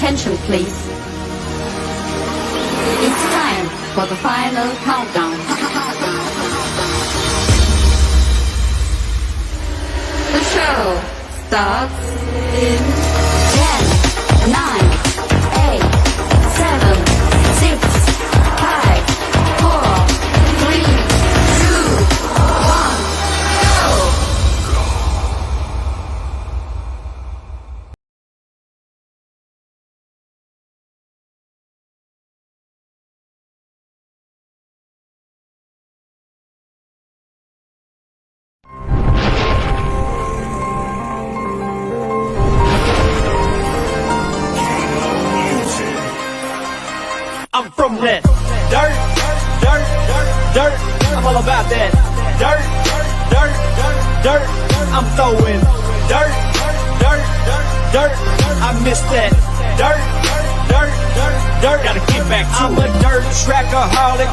attention, please. It's time for the final countdown. The show starts in 10, 9, 8, 7, 6, 5, 4, 3, 2, 1, go! I'm from that dirt. I'm all about that dirt. I'm throwing dirt. I miss that dirt. Gotta get back to I'm a dirt trackaholic.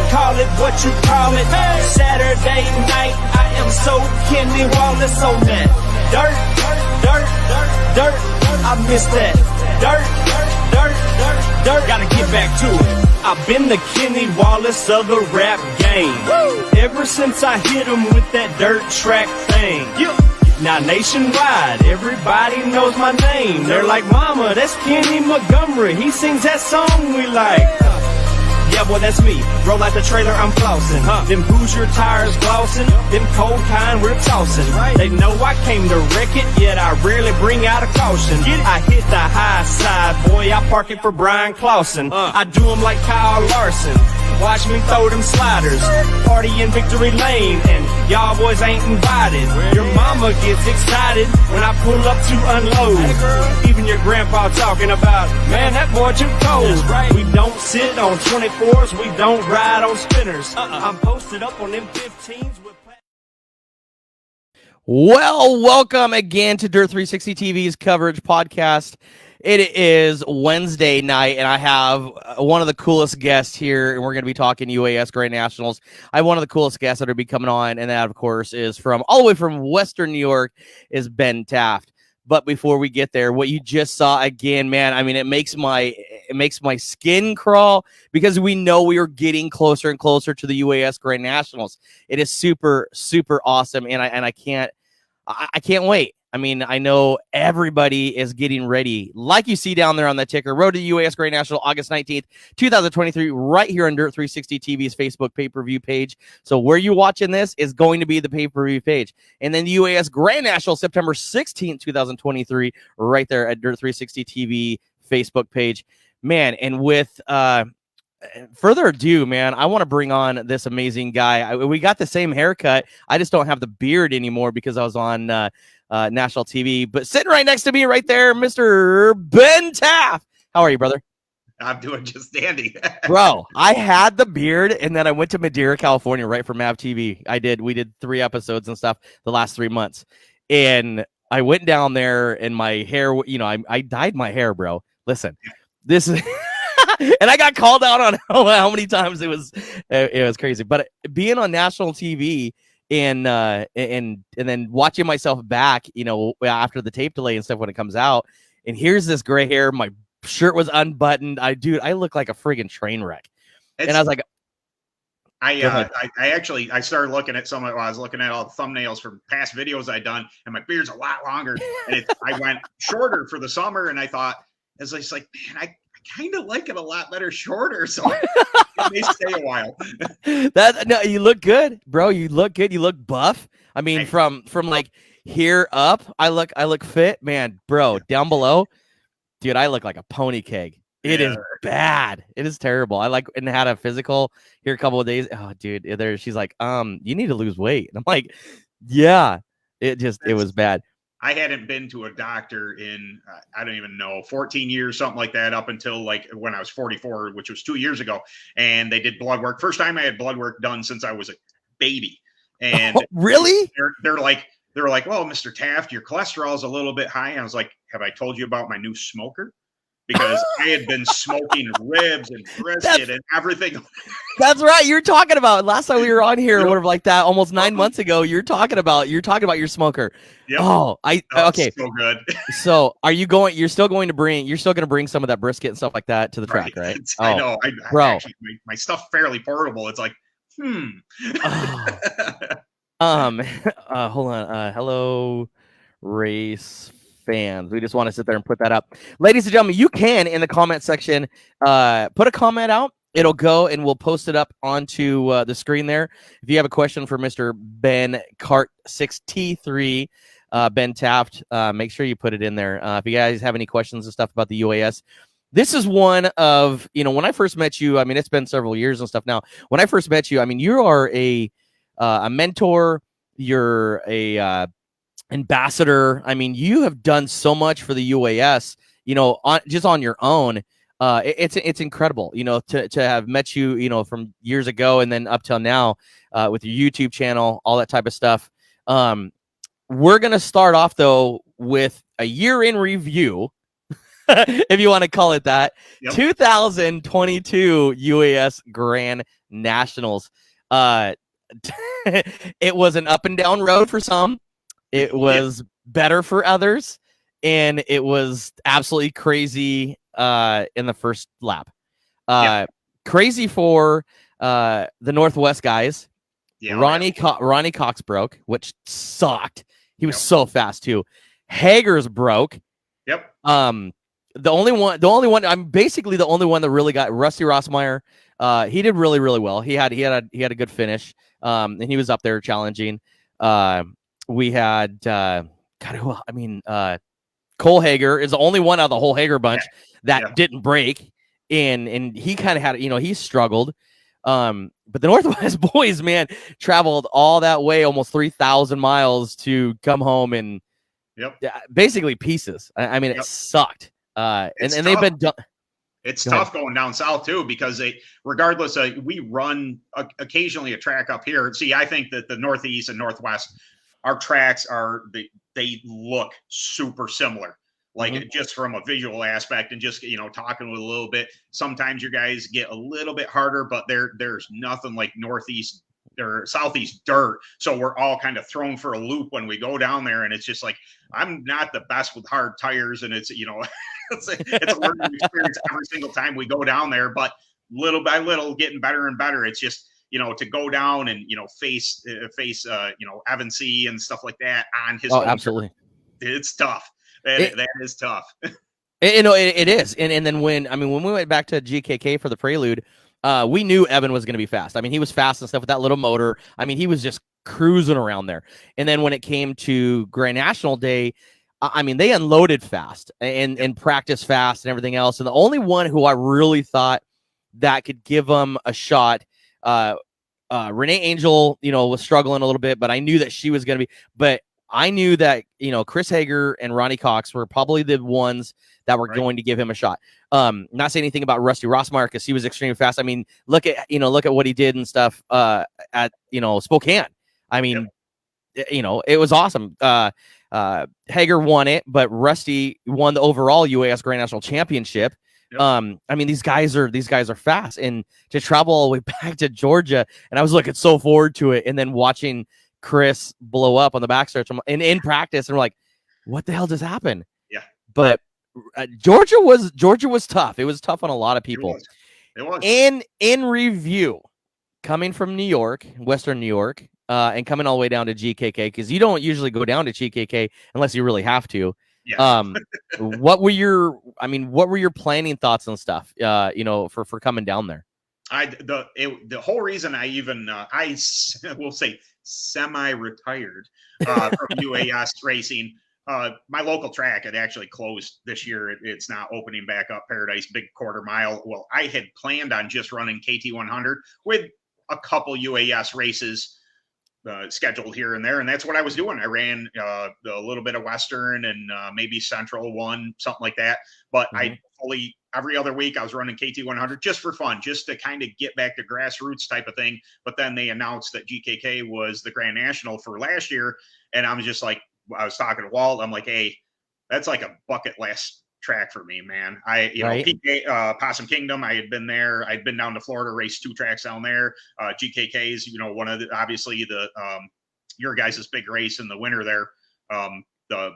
Call it what you call it. Saturday night, I am so Kenny Wallace on that dirt. I miss that dirt. Gotta get back to it. I've been the Kenny Wallace of the rap game. Ever since I hit him with that dirt track thing. Now nationwide, everybody knows my name. They're like, mama, that's Kenny Montgomery. He sings that song we like. Yeah, boy, that's me. Roll out the trailer, I'm flossing. Them Hoosier tires glossing. Them cold kind we're tossing. They know I came to wreck it, yet I rarely bring out a caution. I hit the high side, boy, I park it for Brian Clausen. I do them like Kyle Larson. Watch me throw them sliders. Party in Victory Lane, and y'all boys ain't invited. Your mama gets excited when I pull up to unload. Even your grandpa talking about, man, that boy too cold. We don't sit on 24s, we don't ride on spinners. I'm posted up on them 15s with... Well, welcome again to Dirt 360 TV's coverage podcast. It is Wednesday night, and I have one of the coolest guests here, and we're going to be talking UAS Grand Nationals. I have one of the coolest guests that are be coming on, and that, of course, is from all the way from Western New York, is Ben Taft. But before we get there, what you just saw again, man, I mean, it makes my skin crawl because we know we are getting closer and closer to the UAS Grand Nationals. It is super, super awesome, and I can't wait. I mean, I know everybody is getting ready, like you see down there on that ticker. Road to the UAS Grand National, August 19th, 2023, right here on Dirt 360 TV's Facebook pay-per-view page. So where you're watching this is going to be the pay-per-view page. And then the UAS Grand National, September 16th, 2023, right there at Dirt 360 TV Facebook page. Man, and with further ado, man, I want to bring on this amazing guy. We got the same haircut. I just don't have the beard anymore because I was on national TV. But sitting right next to me right there, Mr. Ben Taft. How are you, brother? I'm doing just dandy. Bro, I had the beard, and then I went to Madeira, California, right for MAV TV. We did 3 episodes and stuff the last 3 months. And I went down there, and my hair, I dyed my hair, bro. Listen, this is... and I got called out on how many times it was crazy. But being on national TV and then watching myself back, after the tape delay and stuff when it comes out, and here's this gray hair, my shirt was unbuttoned. I look like a friggin' train wreck. And I was like, I started looking at I was looking at all the thumbnails from past videos I'd done, and my beard's a lot longer. And I went shorter for the summer, and I thought, it's like, man, I kind of like it a lot better shorter, so it may stay a while. No, you look good, bro. You look good. You look buff. I mean, from like here up, I look fit, man, bro. Down below, dude, I look like a pony keg. It is bad. It is terrible. And had a physical here a couple of days. Oh, dude, she's like, you need to lose weight. And I'm like, yeah, it was bad. I hadn't been to a doctor in, I don't even know, 14 years, something like that, up until like when I was 44, which was 2 years ago. And they did blood work. First time I had blood work done since I was a baby. And really? They're like, well, Mr. Taft, your cholesterol is a little bit high. And I was like, have I told you about my new smoker? because I had been smoking ribs and brisket and everything. That's right. You're talking about last time we were on here, Yep. whatever, like that, almost 9 months ago. You're talking about your smoker. Yep. Oh, okay. So good. So are you going? You're still going to bring some of that brisket and stuff like that to the track, right? I know. I bro. Actually, my stuff fairly portable. It's like, Oh. Hold on. Hello, race fans. We just want to sit there and put that up, ladies and gentlemen. You can in the comment section, put a comment out. It'll go and we'll post it up onto the screen there. If you have a question for Mr. Ben Kart 6T3, Ben Taft, make sure you put it in there. If you guys have any questions and stuff about the UAS, this is one of, when I first met you, I mean, it's been several years and stuff now. When I first met you, I mean, you are a mentor, you're a ambassador. I mean, you have done so much for the UAS, just on your own. It's incredible, to have met you, from years ago and then up till now, with your YouTube channel, all that type of stuff. We're going to start off though with a year in review, if you want to call it that. Yep. 2022 UAS Grand Nationals. It was an up and down road for some. It was better for others, and it was absolutely crazy in the first lap. Crazy for the Northwest guys. Ronnie Cox broke, which sucked. He was so fast too. Hager's broke. Yep. The only one. I'm basically the only one that really got Rusty Rossmeyer. He did really, really well. He had a good finish. And he was up there challenging. We had Cole Hager is the only one out of the whole Hager bunch that didn't break, and he kind of had, he struggled. But the Northwest boys, man, traveled all that way, almost 3,000 miles to come home and basically pieces. I mean, it sucked. And they've been done. It's tough going down south too, because regardless of, we run occasionally a track up here. See, I think that the Northeast and Northwest, our tracks they look super similar, like just from a visual aspect, and just, talking with a little bit. Sometimes your guys get a little bit harder, but there's nothing like Northeast or Southeast dirt. So we're all kind of thrown for a loop when we go down there. And it's just like, I'm not the best with hard tires, and it's, it's a learning experience every single time we go down there, but little by little getting better and better. It's just, to go down and, face Evan C and stuff like that on his own. Absolutely. It's tough. That is tough. It is. And then when we went back to GKK for the Prelude, we knew Evan was going to be fast. I mean, he was fast and stuff with that little motor. I mean, he was just cruising around there. And then when it came to Grand National Day, I mean, they unloaded fast and practiced fast and everything else. And the only one who I really thought that could give them a shot, Renee Angel, was struggling a little bit, but I knew that she was going to be. But I knew that, Chris Hager and Ronnie Cox were probably the ones that were going to give him a shot. Not saying anything about Rusty Rossmeyer, because he was extremely fast. I mean, look at what he did and stuff at Spokane. I mean, it was awesome. Hager won it, but Rusty won the overall UAS Grand National Championship. Yep. I mean, these guys are fast, and to travel all the way back to Georgia, and I was looking so forward to it, and then watching Chris blow up on the backstretch and in practice, and we're like, what the hell just happened? Yeah. But Georgia was tough. It was tough on a lot of people. It was. In review, coming from New York, Western New York, and coming all the way down to GKK, because you don't usually go down to GKK unless you really have to. Yeah. What were your planning thoughts and stuff, for coming down there? The whole reason I even I will say semi-retired from UAS racing. My local track had actually closed this year. It's not opening back up. Paradise, big quarter mile. Well, I had planned on just running KT 100 with a couple UAS races scheduled here and there, and that's what I was doing. I ran a little bit of Western and maybe Central one, something like that. But I fully every other week I was running KT 100 just for fun, just to kind of get back to grassroots type of thing. But then they announced that GKK was the Grand National for last year, and I was just like, I was talking to Walt. I'm like, hey, that's like a bucket list track for me, man. Right. PK, Possum Kingdom, I had been there. I'd been down to Florida, raced 2 tracks down there. GKK's, one of the, obviously your guys' big race in the winter there. The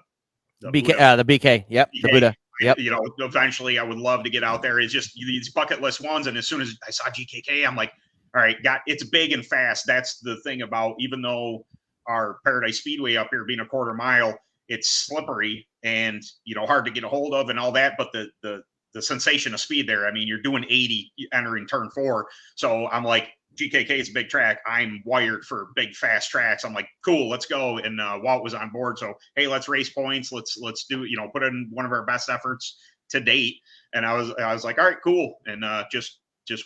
BK, Buddha, the BK. Yep. The BK. Buddha. Yep. Eventually I would love to get out there. It's just these bucket list ones. And as soon as I saw GKK, I'm like, all right, it's big and fast. That's the thing about, even though our Paradise Speedway up here being a quarter mile, it's slippery and, hard to get a hold of and all that. But the sensation of speed there, I mean, you're doing 80 entering turn 4. So I'm like, GKK is a big track. I'm wired for big, fast tracks. I'm like, cool, let's go. And Walt was on board. So, hey, let's race points. Let's do, put in one of our best efforts to date. And I was like, all right, cool. And just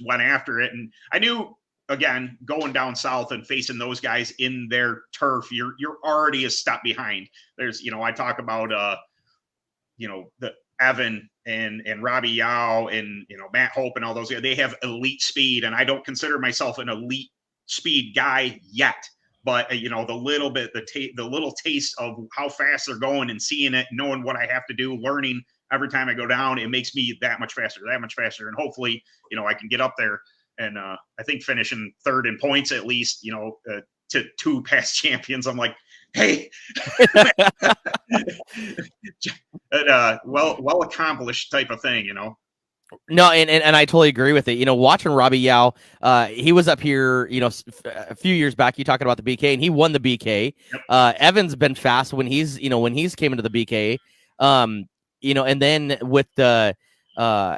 went after it. And I knew, again, going down south and facing those guys in their turf, you're already a step behind. There's, I talk about, the Evan and Robbie Yao and, Matt Hope and all those guys, they have elite speed. And I don't consider myself an elite speed guy yet, but the little bit, the little taste of how fast they're going and seeing it, knowing what I have to do, learning every time I go down, it makes me that much faster. And hopefully, I can get up there and I think finishing third in points, at least, to 2 past champions. I'm like, hey, well accomplished type of thing, No, and I totally agree with it. Watching Robbie Yao, he was up here, a few years back. You talking about the BK, and he won the BK. Yep. Evan's been fast when he's came into the BK. And then with the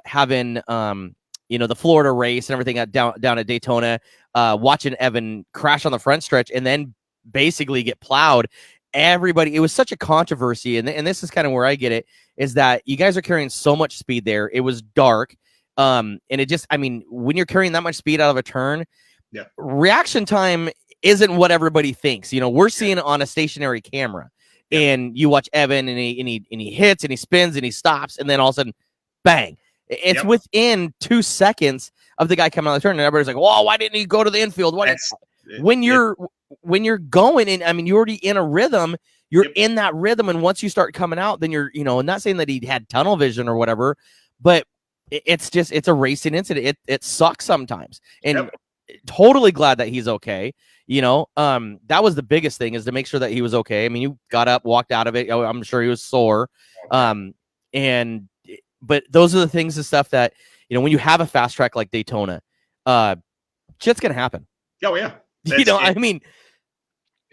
having the Florida race and everything down at Daytona, watching Evan crash on the front stretch and then basically get plowed. Everybody, it was such a controversy, and this is kind of where I get it, is that you guys are carrying so much speed there. It was dark, and it just, when you're carrying that much speed out of a turn, reaction time isn't what everybody thinks. We're seeing it on a stationary camera, and you watch Evan, and he hits, and he spins, and he stops, and then all of a sudden, bang! It's within 2 seconds of the guy coming out of the turn, and everybody's like, "Whoa, why didn't he go to the infield?" When you're going, and you're already in a rhythm, you're in that rhythm, and once you start coming out, then you're, not saying that he had tunnel vision or whatever, but it's a racing incident. It sucks sometimes, and totally glad that he's okay. That was the biggest thing, is to make sure that he was okay. You got up, walked out of it. I'm sure he was sore, but those are the things and stuff that, when you have a fast track like Daytona, shit's gonna happen. Oh yeah.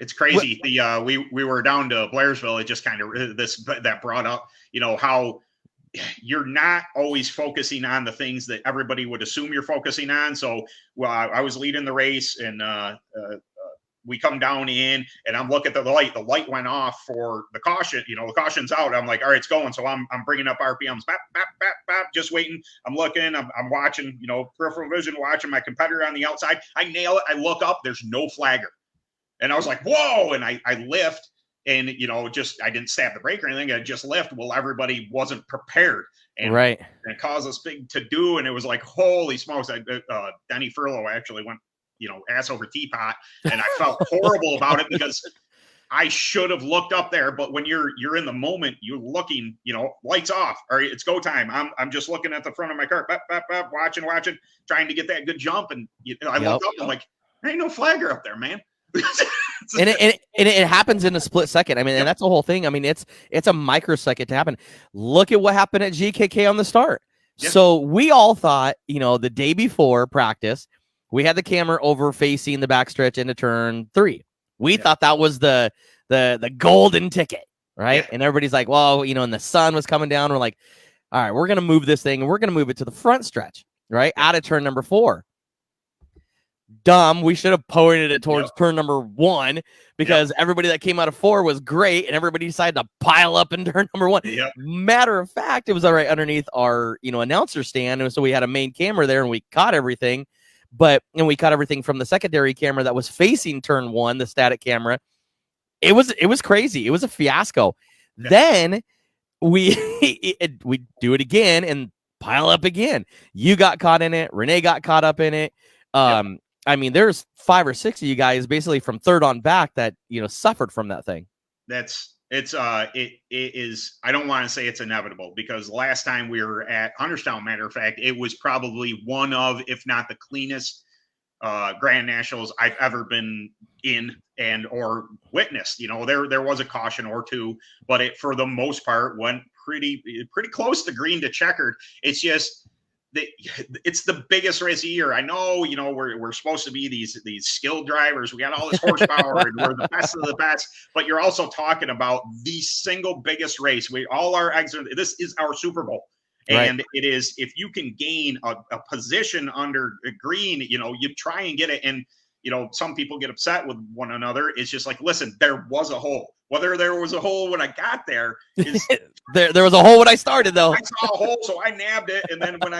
It's crazy. We were down to Blairsville. It just kind of that brought up, how you're not always focusing on the things that everybody would assume you're focusing on. So, I was leading the race, and we come down in, and I'm looking at the light. The light went off for the caution. The caution's out. I'm like, all right, it's going. So I'm bringing up RPMs, bap, bap, bap, bap, just waiting. I'm looking. I'm watching. Peripheral vision, watching my competitor on the outside. I nail it. I look up. There's no flagger, and I was like, whoa! And I lift, and I didn't stab the brake or anything. I just lift. Well, everybody wasn't prepared, and it caused us big to do. And it was like, holy smokes! Denny Furlow actually went, ass over teapot, and I felt horrible about it, because I should have looked up there. But when you're in the moment, you're looking, lights off. All right, it's go time. I'm just looking at the front of my car, bap, bap, bap, watching, trying to get that good jump. And I look up, I'm like, there ain't no flagger up there, man. and it happens in a split second. And that's the whole thing. It's a microsecond to happen. Look at what happened at GKK on the start. So we all thought, the day before practice, we had the camera over facing the backstretch into turn 3. We thought that was the golden ticket, right? And everybody's like, well, and the sun was coming down. We're like, all right, we're going to move this thing, and we're going to move it to the front stretch, right? Out of turn number 4. Dumb. We should have pointed it towards turn number 1, because everybody that came out of 4 was great, and everybody decided to pile up in turn number 1. Matter of fact, it was right underneath our, announcer stand. And so we had a main camera there, and we caught everything. And we caught everything from the secondary camera that was facing turn 1, the static camera. It was crazy. It was a fiasco. Then we do it again and pile up again. You got caught in it. Renee got caught up in it. There's 5 or 6 of you guys basically from third on back that, suffered from that thing. That's it is, I don't want to say it's inevitable, because last time we were at Hunterstown, matter of fact, it was probably one of, if not the cleanest Grand Nationals I've ever been in and or witnessed. There was a caution or two, but it for the most part went pretty close to green to checkered. It's just it's the biggest race of the year. I know, we're supposed to be these skilled drivers. We got all this horsepower and we're the best of the best, but you're also talking about the single biggest race. This is our Super Bowl. And it is, if you can gain a position under green, you try and get it. And, some people get upset with one another. It's just like, listen, there was a hole. Whether there was a hole when I got there is there was a hole when I started, though. I saw a hole, so I nabbed it. And then when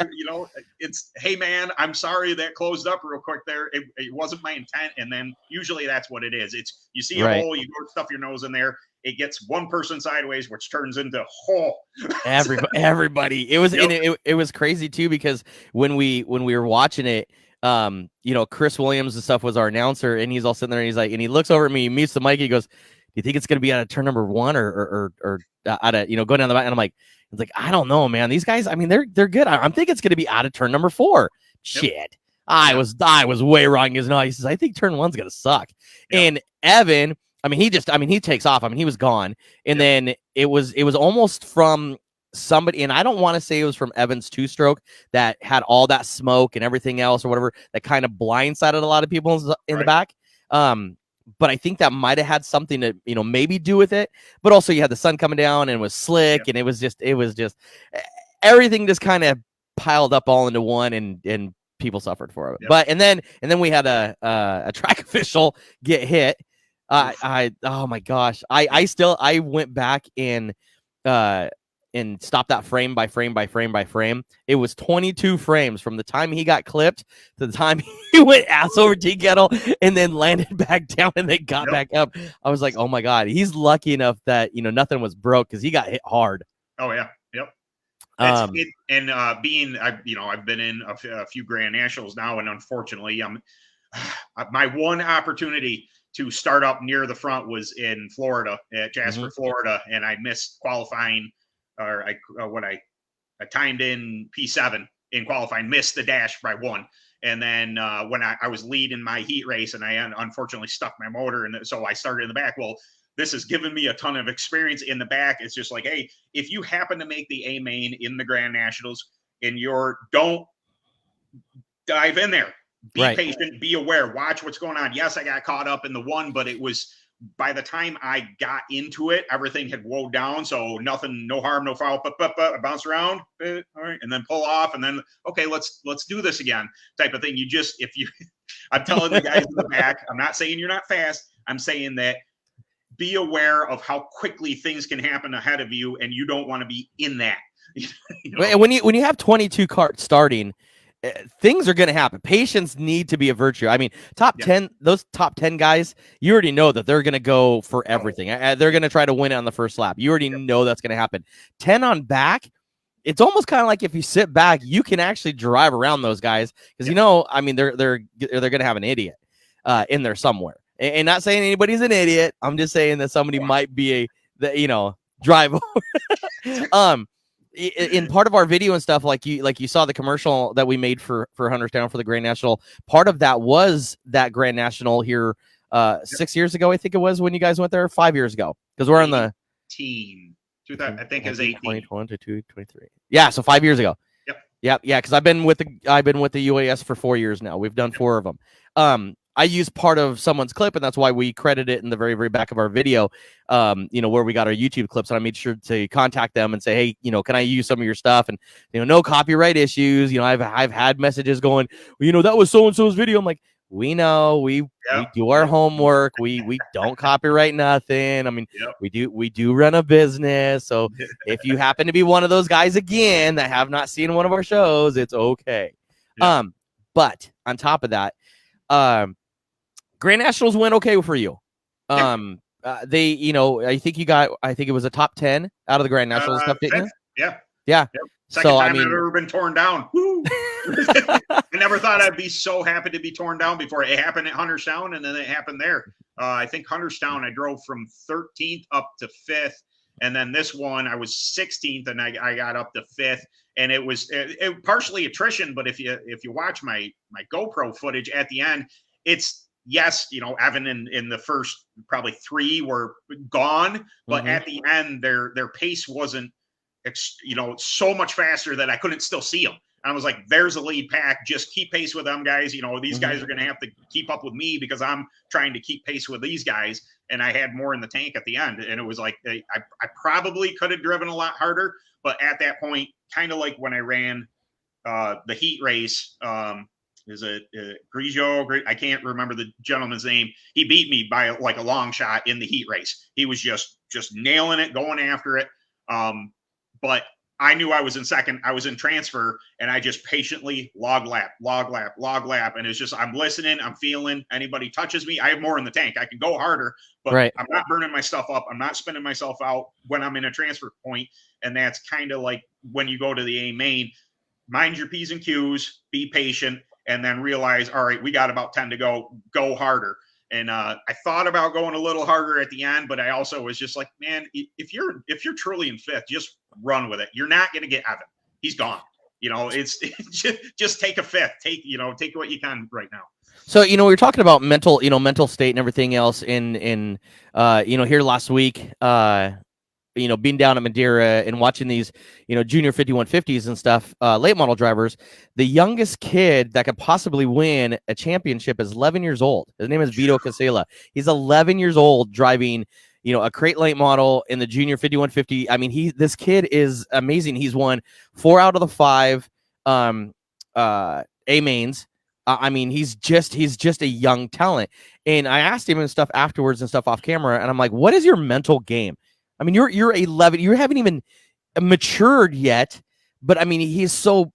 it's, hey man, I'm sorry that closed up real quick there. It wasn't my intent. And then usually that's what it is. It's, you see a hole, you go stuff your nose in there. It gets one person sideways, which turns into hole. Everybody. It was it was crazy too, because when we were watching it, Chris Williams and stuff was our announcer, and he's all sitting there and he's like, and he looks over at me, he meets the mic, he goes, "Do you think it's gonna be out of turn number 1 or out of going down the back?" And I'm like, I don't know, man. These guys, I mean, they're good. I'm thinking it's gonna be out of turn number 4. Shit. I was way wrong. He says, "I think turn 1's gonna suck." And Evan, he takes off. He was gone. And then it was almost from somebody, and I don't want to say it was from Evan's 2-stroke that had all that smoke and everything else or whatever that kind of blindsided a lot of people in the back. But I think that might have had something to, maybe do with it. But also you had the sun coming down and it was slick, and it was just everything just kind of piled up all into one, and people suffered for it. But and then we had a track official get hit. Oh my gosh. I went back and stopped that frame by frame by frame by frame. It was 22 frames from the time he got clipped to the time he went ass over tea kettle and then landed back down and then got back up. I was like, oh my God, he's lucky enough that, nothing was broke, because he got hit hard. Oh yeah. Yep. I've been in a few Grand Nationals now, and unfortunately, my one opportunity to start up near the front was in Florida, at Jasper, Florida, and I missed qualifying, or I timed in P7 in qualifying, missed the dash by 1. And then when I was leading my heat race, and I unfortunately stuck my motor, and so I started in the back. Well, this has given me a ton of experience in the back. It's just like, hey, if you happen to make the A main in the Grand Nationals and don't dive in there. Be patient, be aware, watch what's going on. Yes, I got caught up in the one, but it was, by the time I got into it, everything had woed down. So nothing, no harm, no foul. I bounce around, all right, and then pull off, and then okay, let's do this again, type of thing. I'm telling the guys in the back, I'm not saying you're not fast. I'm saying that be aware of how quickly things can happen ahead of you, and you don't want to be in that. When you have 22 carts starting, things are going to happen. Patience need to be a virtue. Top 10, those top 10 guys, you already know that they're going to go for everything. They're going to try to win it on the first lap. You already know that's going to happen. 10 on back, it's almost kind of like if you sit back, you can actually drive around those guys, because they're going to have an idiot in there somewhere. And not saying anybody's an idiot. I'm just saying that somebody might be drive over. In part of our video and stuff, like you saw the commercial that we made for Hunterstown for the Grand National. Part of that was that Grand National here 6 years ago, I think it was, when you guys went there, 5 years ago, because we're on the team. I think it was 18. 2021 to 2023. Yeah, so 5 years ago. Yep. Yeah, because I've been with the UAS for 4 years now. We've done 4 of them. I used part of someone's clip, and that's why we credit it in the very, very back of our video, where we got our YouTube clips. And I made sure to contact them and say, hey, can I use some of your stuff? And, no copyright issues. I've had messages going, well, that was so-and-so's video. I'm like, we know, we do our homework. We don't copyright nothing. We do run a business. So if you happen to be one of those guys again that have not seen one of our shows, it's okay. But on top of that, Grand Nationals went okay for you. They, I think it was a top 10 out of the Grand Nationals Cup, didn't you? Yeah. Second time I've ever been torn down. Woo! I never thought I'd be so happy to be torn down before. It happened at Hunterstown, and then it happened there. I think Hunterstown, I drove from 13th up to 5th. And then this one, I was 16th, and I got up to 5th. And it was partially attrition, but if you watch my GoPro footage at the end, it's yes, Evan in the first probably 3 were gone, but at the end their pace wasn't so much faster that I couldn't still see them. I was like, there's a lead pack. Just keep pace with them guys. These guys are going to have to keep up with me because I'm trying to keep pace with these guys. And I had more in the tank at the end. And it was like, I probably could have driven a lot harder. But at that point, kind of like when I ran the heat race, is it Grigio? I can't remember the gentleman's name. He beat me by like a long shot in the heat race. He was just nailing it, going after it. But I knew I was in second. I was in transfer, and I just patiently log lap. And it's just, I'm listening. I'm feeling anybody touches me. I have more in the tank. I can go harder, but I'm not burning my stuff up. I'm not spinning myself out when I'm in a transfer point. And that's kind of like when you go to the A main, mind your P's and Q's, be patient, and then realize, all right, we got about 10 to go harder. And I thought about going a little harder at the end, but I also was just like, man, if you're truly in 5th, just run with it. You're not going to get Evan. He's gone. It's just take a 5th. Take what you can right now. So, we were talking about mental state and everything else in here last week, being down at Madeira and watching these, junior 5150s and stuff, late model drivers. The youngest kid that could possibly win a championship is 11 years old. His name is Vito Casella. He's 11 years old driving, a crate late model in the junior 5150. I mean, this kid is amazing. He's won 4 out of the 5 A mains. I mean, he's just a young talent. And I asked him and stuff afterwards and stuff off camera, and I'm like, what is your mental game? I mean, you're 11. You haven't even matured yet, but I mean, he is so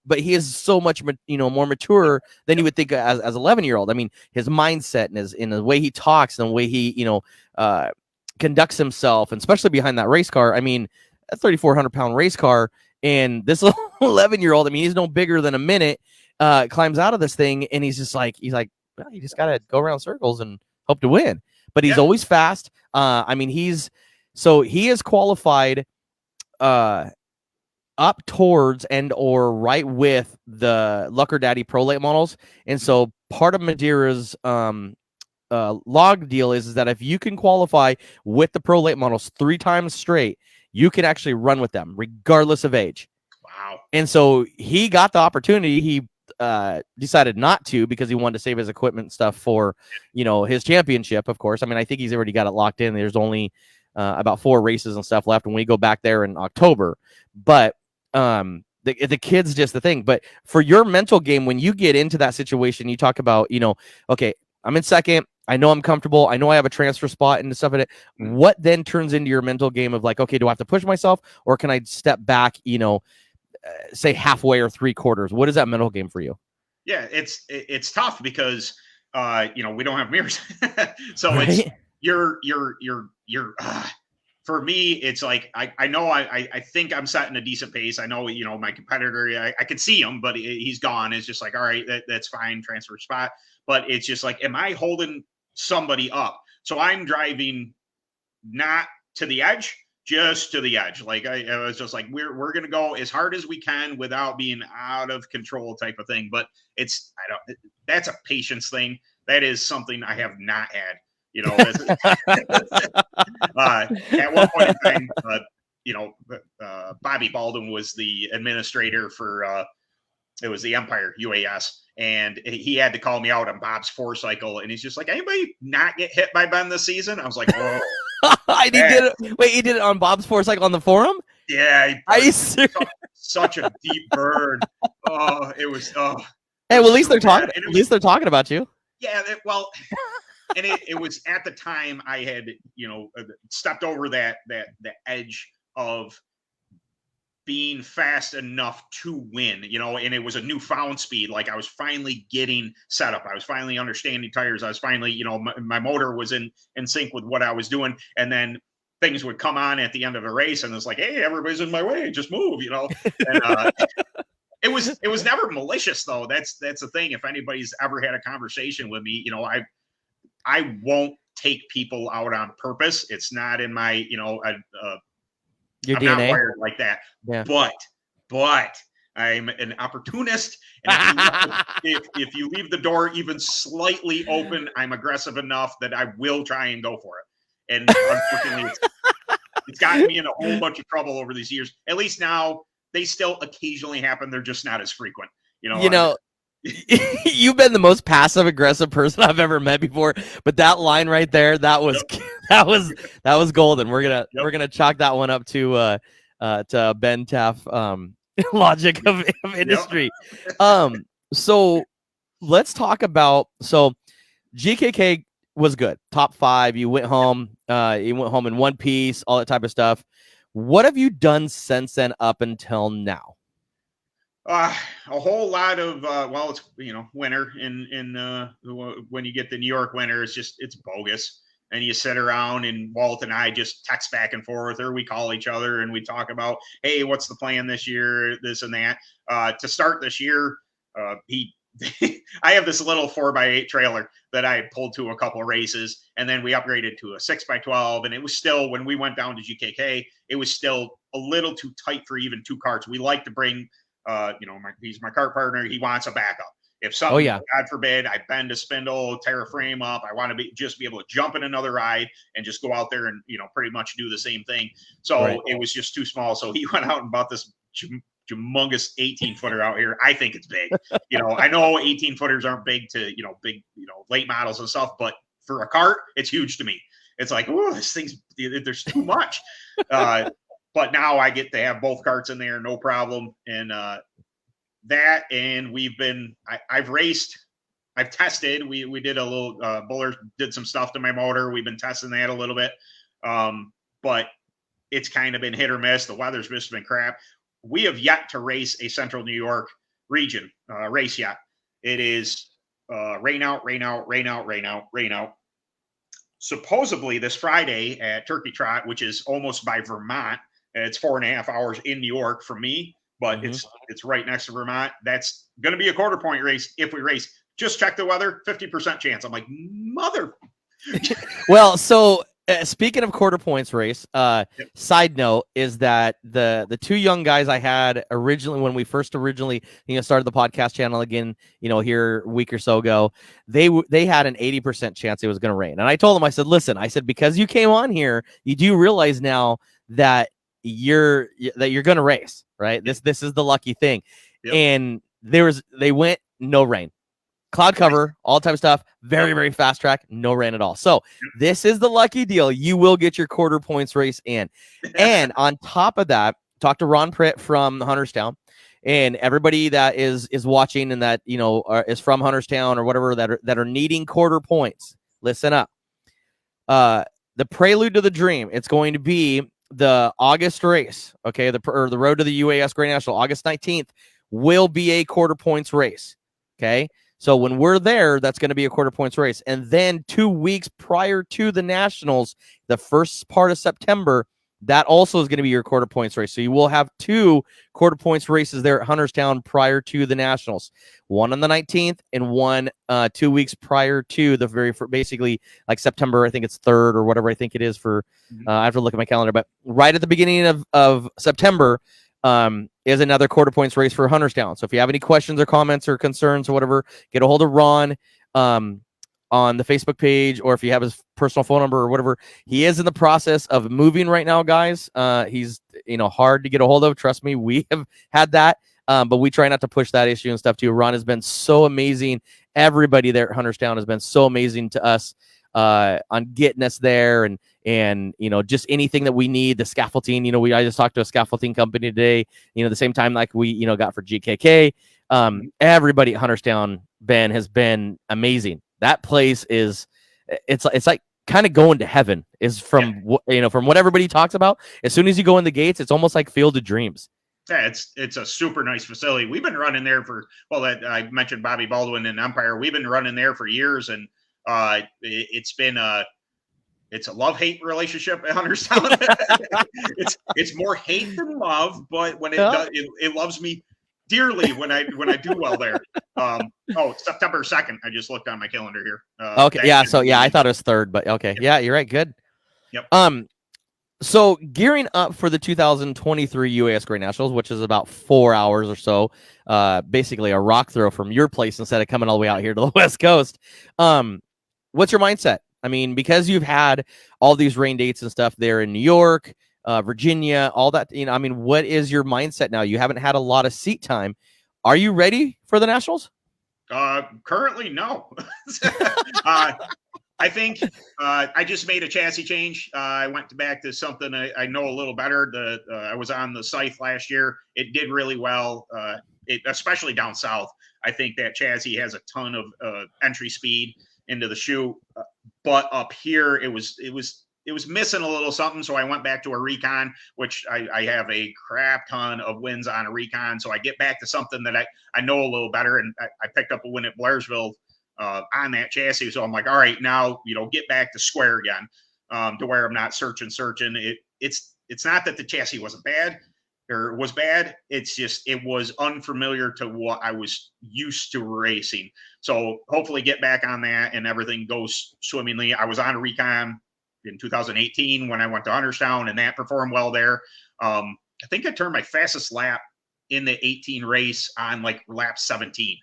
much, more mature than you would think as 11-year-old. I mean, his mindset and in the way he talks and the way he, conducts himself, and especially behind that race car. I mean, a 3,400-pound race car, and this 11-year-old. I mean, he's no bigger than a minute. Climbs out of this thing, and he's like, well, you just gotta go around circles and hope to win. But he's always fast. I mean, he is qualified up towards and or right with the Lucker Daddy Pro Late models. And so part of Madeira's log deal is that if you can qualify with the Pro Late models 3 times straight, you can actually run with them regardless of age. Wow. And so he got the opportunity. He decided not to because he wanted to save his equipment stuff for, his championship, of course. I mean, I think he's already got it locked in. There's only about 4 races and stuff left when we go back there in October. But the kid's just the thing. But for your mental game, when you get into that situation, you talk about, okay, I'm in second. I know I'm comfortable. I know I have a transfer spot and stuff in it. What then turns into your mental game of like, okay, do I have to push myself, or can I step back, say halfway or 3/4? What is that mental game for you? Yeah, it's tough because we don't have mirrors. So right? It's you're for me, it's like I know I think I'm setting a decent pace. I know, my competitor, I can see him, but he's gone. It's just like, all right, that's fine, transfer spot. But it's just like, am I holding somebody up? So I'm driving not to the edge, just to the edge. Like I was just like, we're gonna go as hard as we can without being out of control type of thing. But that's a patience thing. That is something I have not had. At one point in time, Bobby Baldwin was the administrator for it was the Empire UAS, and he had to call me out on Bob's 4-cycle, and he's just like, anybody not get hit by Ben this season? I was like, whoa. He did it on Bob's 4-cycle on the forum? Yeah. Such a deep burn. Oh, it was. Oh. Hey, well, at least they're talking. At least they're talking about you. Yeah. And it was at the time I had, stepped over the edge of being fast enough to win, and it was a newfound speed. Like I was finally getting set up. I was finally understanding tires. I was finally, my motor was in sync with what I was doing. And then things would come on at the end of a race, and it's like, hey, everybody's in my way, just move, And it was never malicious though. That's the thing. If anybody's ever had a conversation with me, I won't take people out on purpose. It's not in my, Your I'm DNA. not wired like that. Yeah. But I'm an opportunist, and if you leave the door even slightly open, I'm aggressive enough that I will try and go for it. And unfortunately, it's gotten me in a whole bunch of trouble over these years. At least now they still occasionally happen. They're just not as frequent. You've been the most passive aggressive person I've ever met before, but that line right there, that was that was golden. We're gonna chalk that one up to Ben Taft logic of industry. So let's talk about GKK was good, top 5. You went home in one piece, all that type of stuff. What have you done since then up until now? A whole lot of it's winter in when you get the New York winter, it's bogus, and you sit around and Walt and I just text back and forth, or we call each other and we talk about, hey, what's the plan this year, this and that. To start this year, I have this little 4x8 trailer that I pulled to a couple of races, and then we upgraded to a 6x12, and it was still, when we went down to GKK, it was still a little too tight for even 2 carts. We like to bring he's my kart partner. He wants a backup. If something, God forbid, I bend a spindle, tear a frame up, I want to be able to jump in another ride and just go out there and, pretty much do the same thing. So It was just too small. So he went out and bought this humongous 18-footer out here. I think it's big. I know 18-footers aren't big to, late models and stuff, but for a kart, it's huge to me. It's like, oh, there's too much. But now I get to have both carts in there, no problem. And I've raced, I've tested. We did a little, Buller did some stuff to my motor. We've been testing that a little bit. But it's kind of been hit or miss. The weather's just been crap. We have yet to race a Central New York region race yet. It is rain out. Supposedly this Friday at Turkey Trot, which is almost by Vermont, it's 4.5 hours in New York from me, but it's right next to Vermont. That's going to be a quarter point race if we race. Just check the weather, 50% chance. I'm like, mother. Well, so speaking of quarter points race, side note is that the 2 young guys I had originally when we first started the podcast channel again, here a week or so ago, they had an 80% chance it was going to rain. And I told them, I said, listen, because you came on here, you do realize now that you're going to race, right? This is the lucky thing. Yep. And they went no rain, cloud cover, all type of stuff, very, very fast track, no rain at all. So this is the lucky deal. You will get your quarter points race in. And on top of that, talk to Ron Pritt from Hunterstown, and everybody that is watching and that, is from Hunterstown or whatever that are needing quarter points. Listen up. The prelude to the dream, it's going to be the August race, okay? The road to the UAS Grand National, August 19th, will be a quarter points race, okay? So when we're there, that's going to be a quarter points race. And then 2 weeks prior to the Nationals, the first part of September, that also is going to be your quarter points race. So you will have 2 quarter points races there at Hunterstown prior to the Nationals. One on the 19th and one 2 weeks prior to the basically like September, I think it's 3rd or whatever I think it is for, I have to look at my calendar, but right at the beginning of September is another quarter points race for Hunterstown. So if you have any questions or comments or concerns or whatever, get a hold of Ron on the Facebook page, or if you have his personal phone number or whatever. He is in the process of moving right now, guys. He's hard to get a hold of. Trust me, we have had that, but we try not to push that issue and stuff too. Ron has been so amazing. Everybody there at Hunterstown has been so amazing to us on getting us there, and just anything that we need. The scaffolding, I just talked to a scaffolding company today, the same time like we got for GKK. Everybody at Hunterstown, Ben, has been amazing. That place it's like kind of going to heaven, is from what everybody talks about. As soon as you go in the gates, it's almost like Field of Dreams. Yeah, it's a super nice facility. We've been running there for, I mentioned Bobby Baldwin and Empire. We've been running there for years, and it's a love-hate relationship at Hunterstown. it's more hate than love, but when it does, it loves me dearly when I do well there. September 2nd. I just looked on my calendar here. Okay, yeah. So yeah, I thought it was 3rd, but okay, Yep. yeah, you're right. Good. Yep. So gearing up for the 2023 UAS Great Nationals, which is about 4 hours or so, basically a rock throw from your place instead of coming all the way out here to the West Coast. What's your mindset? I mean, because you've had all these rain dates and stuff there in New York, Virginia, all that, I mean, what is your mindset now? You haven't had a lot of seat time. Are you ready for the Nationals? Currently, no. I think I just made a chassis change. I went back to something I know a little better. I was on the Scythe last year. It did really well, especially down south. I think that chassis has a ton of entry speed into the chute, but up here it was missing a little something. So I went back to a Recon, which I have a crap ton of wins on a Recon. So I get back to something that I know a little better, and I picked up a win at Blairsville on that chassis. So I'm like, all right, now, get back to square again, to where I'm not searching. It's not that the chassis wasn't bad or was bad. It's just, it was unfamiliar to what I was used to racing. So hopefully get back on that and everything goes swimmingly. I was on a Recon in 2018 when I went to Hunterstown, and that performed well there. I think I turned my fastest lap in the 18 race on like lap 17.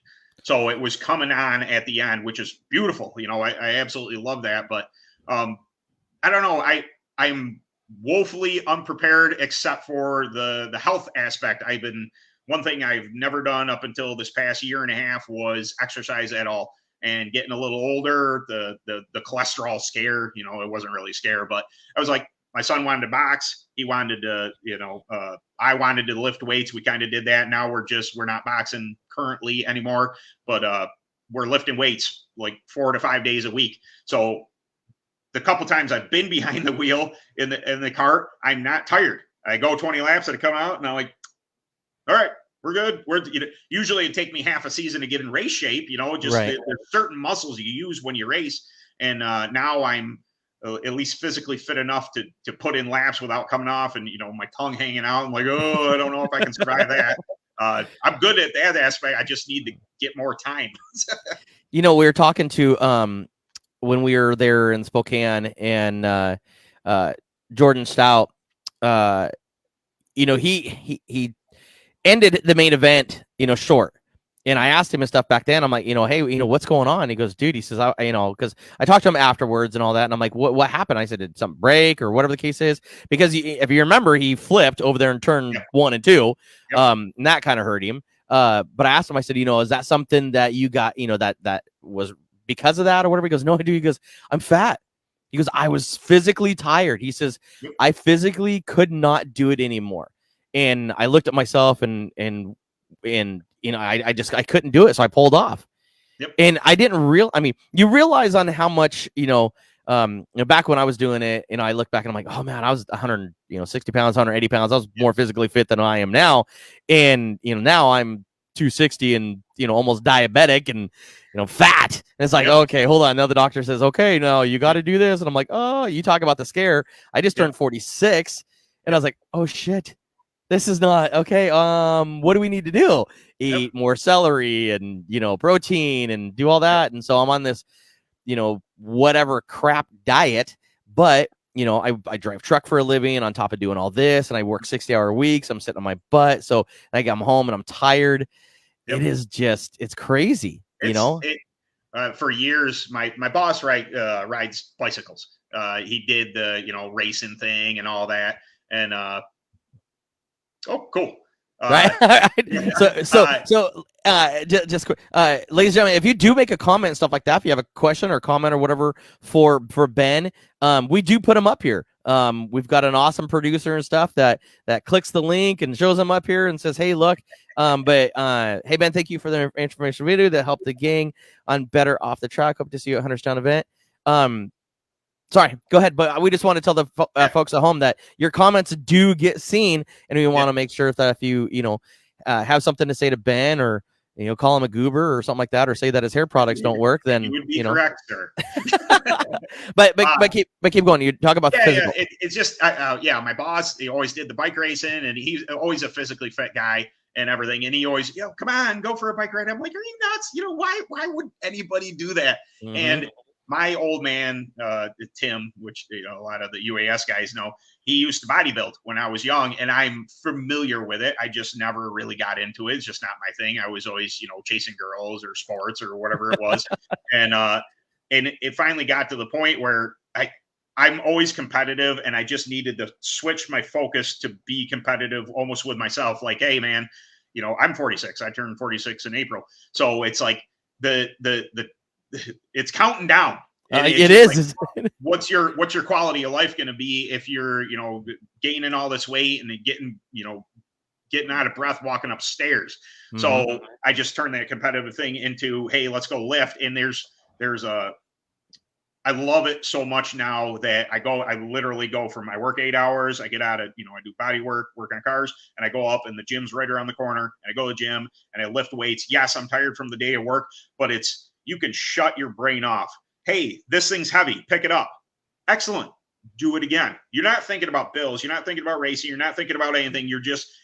So it was coming on at the end, which is beautiful. I absolutely love that. But I don't know. I'm woefully unprepared except for the health aspect. One thing I've never done up until this past year and a half was exercise at all. And getting a little older, the cholesterol scare, it wasn't really a scare, but I was like, my son wanted to box. He wanted to, I wanted to lift weights. We kind of did that. Now we're not boxing currently anymore, but we're lifting weights like 4 to 5 days a week. So the couple times I've been behind the wheel in the cart, I'm not tired. I go 20 laps and I come out and I'm like, all right, we're good. Usually it'd take me half a season to get in race shape, Right. There's certain muscles you use when you race. And now I'm at least physically fit enough to put in laps without coming off and, my tongue hanging out. I'm like, oh, I don't know if I can survive that. I'm good at that aspect. I just need to get more time. We were talking to, when we were there in Spokane, and Jordan Stout, he ended the main event, short. And I asked him and stuff back then. I'm like, hey, what's going on? He goes, dude, he says, because I talked to him afterwards and all that. And I'm like, what happened? I said, did something break or whatever the case is? Because if you remember, he flipped over there in turn 1 and 2. Yep. And that kind of hurt him. But I asked him, I said, is that something that you got, that was because of that or whatever? He goes, no, I do. He goes, I'm fat. He goes, I was physically tired. He says, I physically could not do it anymore. And I looked at myself and I couldn't do it. So I pulled off. Yep. And I didn't you realize on how much, back when I was doing it, I look back and I'm like, oh man, I was 160 pounds, 180 pounds. I was more physically fit than I am now. And, now I'm 260 and, almost diabetic and, fat. And it's like, okay, hold on. Now the doctor says, okay, no, you got to do this. And I'm like, oh, you talk about the scare. I just turned 46 and I was like, oh shit. This is not okay. What do we need to do? Eat more celery and, protein and do all that. And so I'm on this, whatever crap diet, but I drive truck for a living on top of doing all this, and I work 60-hour weeks. I'm sitting on my butt. So I come home and I'm tired. Yep. It is just, it's crazy. For years, my boss rides bicycles. He did the, racing thing and all that. And, oh, cool. Right. Just quick, ladies and gentlemen, if you do make a comment and stuff like that, if you have a question or comment or whatever for Ben, we do put him up here. We've got an awesome producer and stuff that clicks the link and shows him up here and says, hey, look. But hey, Ben, thank you for the information video that helped the gang on Better Off the Track. Hope to see you at Hunterstown event. Sorry, go ahead. But we just want to tell the folks at home that your comments do get seen, and we want to make sure that if you have something to say to Ben, or call him a goober or something like that, or say that his hair products don't work, then you would be correct, sir. but keep going. You talk about physical. It's just my boss. He always did the bike racing, and he's always a physically fit guy. and everything. And he always, come on, go for a bike ride. I'm like, are you nuts? Why would anybody do that? Mhm. And my old man, Tim, which a lot of the UAS guys know, he used to bodybuild when I was young, and I'm familiar with it. I just never really got into it. It's just not my thing. I was always, chasing girls or sports or whatever it was. And it finally got to the point where I'm always competitive, and I just needed to switch my focus to be competitive almost with myself. Like, hey man, I'm 46. I turned 46 in April. So it's like it's counting down. It is. Like, what's your quality of life going to be if you're, gaining all this weight and getting out of breath walking upstairs? Mhm. So I just turned that competitive thing into, hey, let's go lift. And I love it so much now that I literally go from my work 8 hours. I get out of, I do body work on cars, and I go up, and the gym's right around the corner, and I go to the gym and I lift weights. Yes, I'm tired from the day of work, but you can shut your brain off. Hey, this thing's heavy. Pick it up. Excellent. Do it again. You're not thinking about bills. You're not thinking about racing. You're not thinking about anything.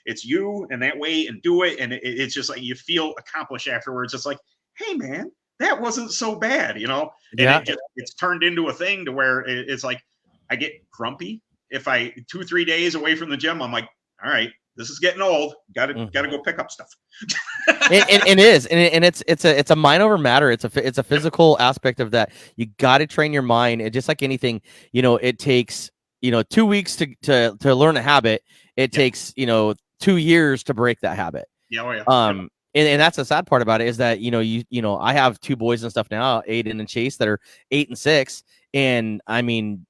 It's you and that weight, and do it. And it's just like you feel accomplished afterwards. It's like, hey man, that wasn't so bad, And it's turned into a thing to where it's like I get grumpy if 2-3 days away from the gym. I'm like, all right, this is getting old. Gotta go pick up stuff. and it's a mind over matter. It's a physical aspect of that. You got to train your mind. And just like anything, it takes 2 weeks to learn a habit. It takes 2 years to break that habit. Yeah, oh yeah. And that's the sad part about it is that I have 2 boys and stuff now, Aiden and Chase, that are 8 and 6, and I mean,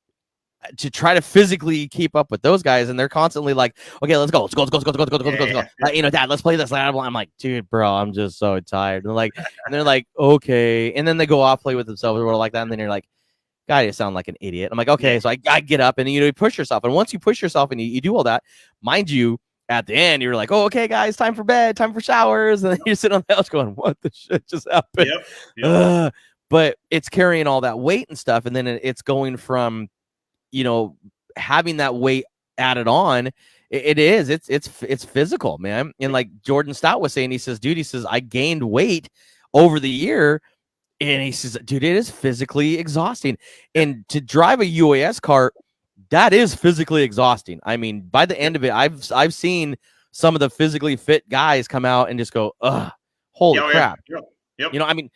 to try to physically keep up with those guys, and they're constantly like, okay, let's go. Dad, let's play this. I'm like, dude, bro, I'm just so tired. And they're like, okay, and then they go off, play with themselves or like that, and then you're like, God, you sound like an idiot. I'm like, okay, so I get up, and you push yourself, and once you push yourself and you do all that, mind you, at the end, you're like, oh, okay, guys, time for bed, time for showers. And then you're sitting on the couch going, what the shit just happened? Yep. But it's carrying all that weight and stuff. And then it's going from, having that weight added on. It's physical, man. And like Jordan Stout was saying, he says, I gained weight over the year. And he says, dude, it is physically exhausting. And to drive a UAS cart, that is physically exhausting. I mean, by the end of it, I've seen some of the physically fit guys come out and just go, ugh, holy crap. Yep. I mean,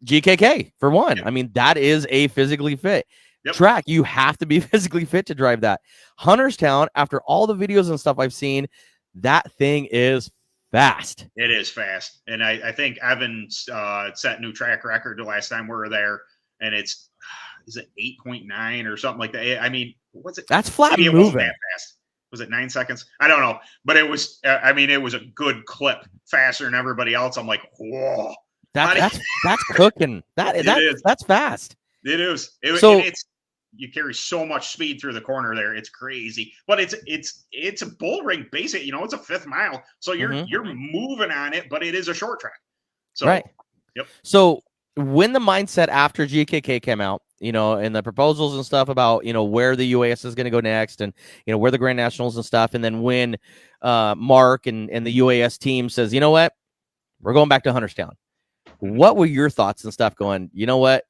GKK for one. Yep. I mean, that is a physically fit Yep. track. You have to be physically fit to drive that. Hunterstown, after all the videos and stuff I've seen, that thing is fast. It is fast. And I think Evan set new track record the last time we were there, and is it 8.9 or something like that? I mean, what's it? That's flat Maybe moving. It wasn't that fast. Was it 9 seconds? I don't know, but it was. It was a good clip, faster than everybody else. I'm like, whoa, that's cooking. That's fast. It is. You carry so much speed through the corner there. It's crazy, but it's a bull ring basic. It's a 5th mile, so you're moving on it, but it is a short track. So, right. Yep. So when the mindset after GKK came out, and the proposals and stuff about, where the UAS is going to go next, and, where the Grand Nationals and stuff. And then when Mark and the UAS team says, you know what, we're going back to Hunterstown. What were your thoughts and stuff going, you know what,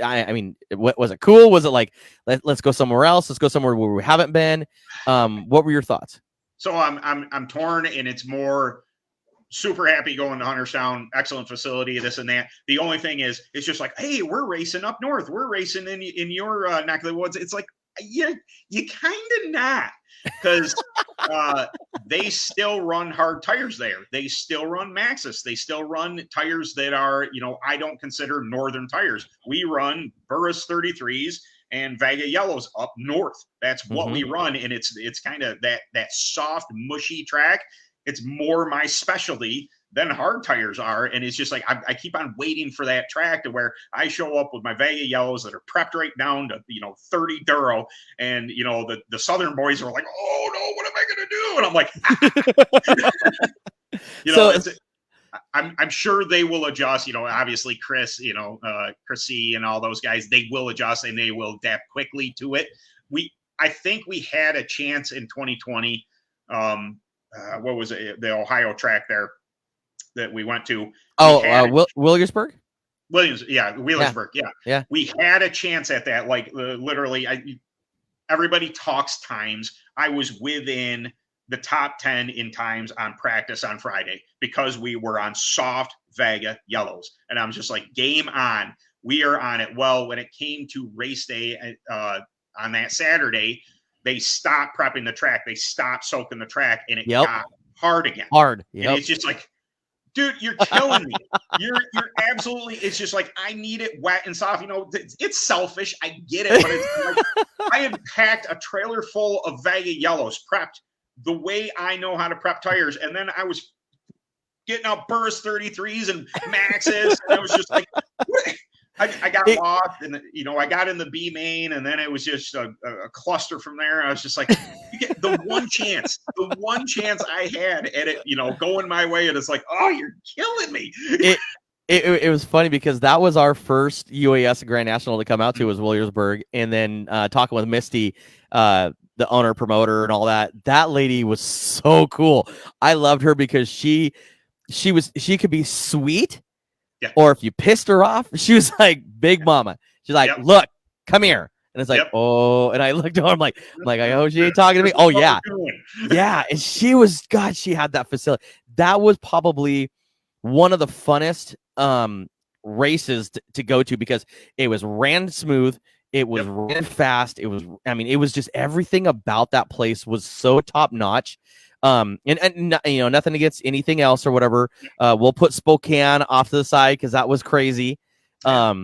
I mean, what was it cool? Was it like, let's go somewhere else? Let's go somewhere where we haven't been. What were your thoughts? So I'm torn, and it's more super happy going to Hunterstown, excellent facility, this and that. The only thing is, it's just like, hey, we're racing up north. We're racing in your neck of the woods. It's like, you kind of not, because they still run hard tires there. They still run Maxxis. They still run tires that are, I don't consider northern tires. We run Burris 33s and Vega Yellows up north. That's what we run, and it's kind of that soft, mushy track. It's more my specialty than hard tires are. And it's just like, I keep on waiting for that track to where I show up with my Vega Yellows that are prepped right down to, 30 Duro. And, the Southern boys are like, oh no, what am I going to do? And I'm like, I'm sure they will adjust, obviously Chris, Chris C and all those guys, they will adjust and they will adapt quickly to it. I think we had a chance in 2020, what was it? The Ohio track there that we went to. Williamsburg. Wheelersburg. Yeah. We had a chance at that. Like literally, everybody talks times. I was within the top 10 in times on practice on Friday because we were on soft Vega yellows. And I'm just like, game on. We are on it. Well, when it came to race day on that Saturday, they stopped prepping the track. They stopped soaking the track, and it got hard again. Yep. And it's just like, dude, you're killing me. You're absolutely, it's just like, I need it wet and soft. You know, it's selfish. I get it. But it's like, I had packed a trailer full of Vega yellows, prepped the way I know how to prep tires. And then I was getting out burst 33s and maxes. And I was just like, I got lost, and I got in the B main, and then it was just a cluster from there. I was just like, the one chance I had at it, going my way, and it's like, oh, you're killing me. It was funny because that was our first UAS Grand National to come out to, was Williamsburg, and then talking with Misty, the owner, promoter, and all that. That lady was so cool. I loved her because she could be sweet. Yeah. Or if you pissed her off, she was like big mama. She's like, look, come here. And it's like, oh, and I looked at her, I'm like, I hope she ain't talking to me. Oh, yeah. Yeah. And she had that facility. That was probably one of the funnest races to go to because it was ran smooth. It was ran fast. It was just everything about that place was so top notch. And nothing against anything else or whatever. We'll put Spokane off to the side because that was crazy. But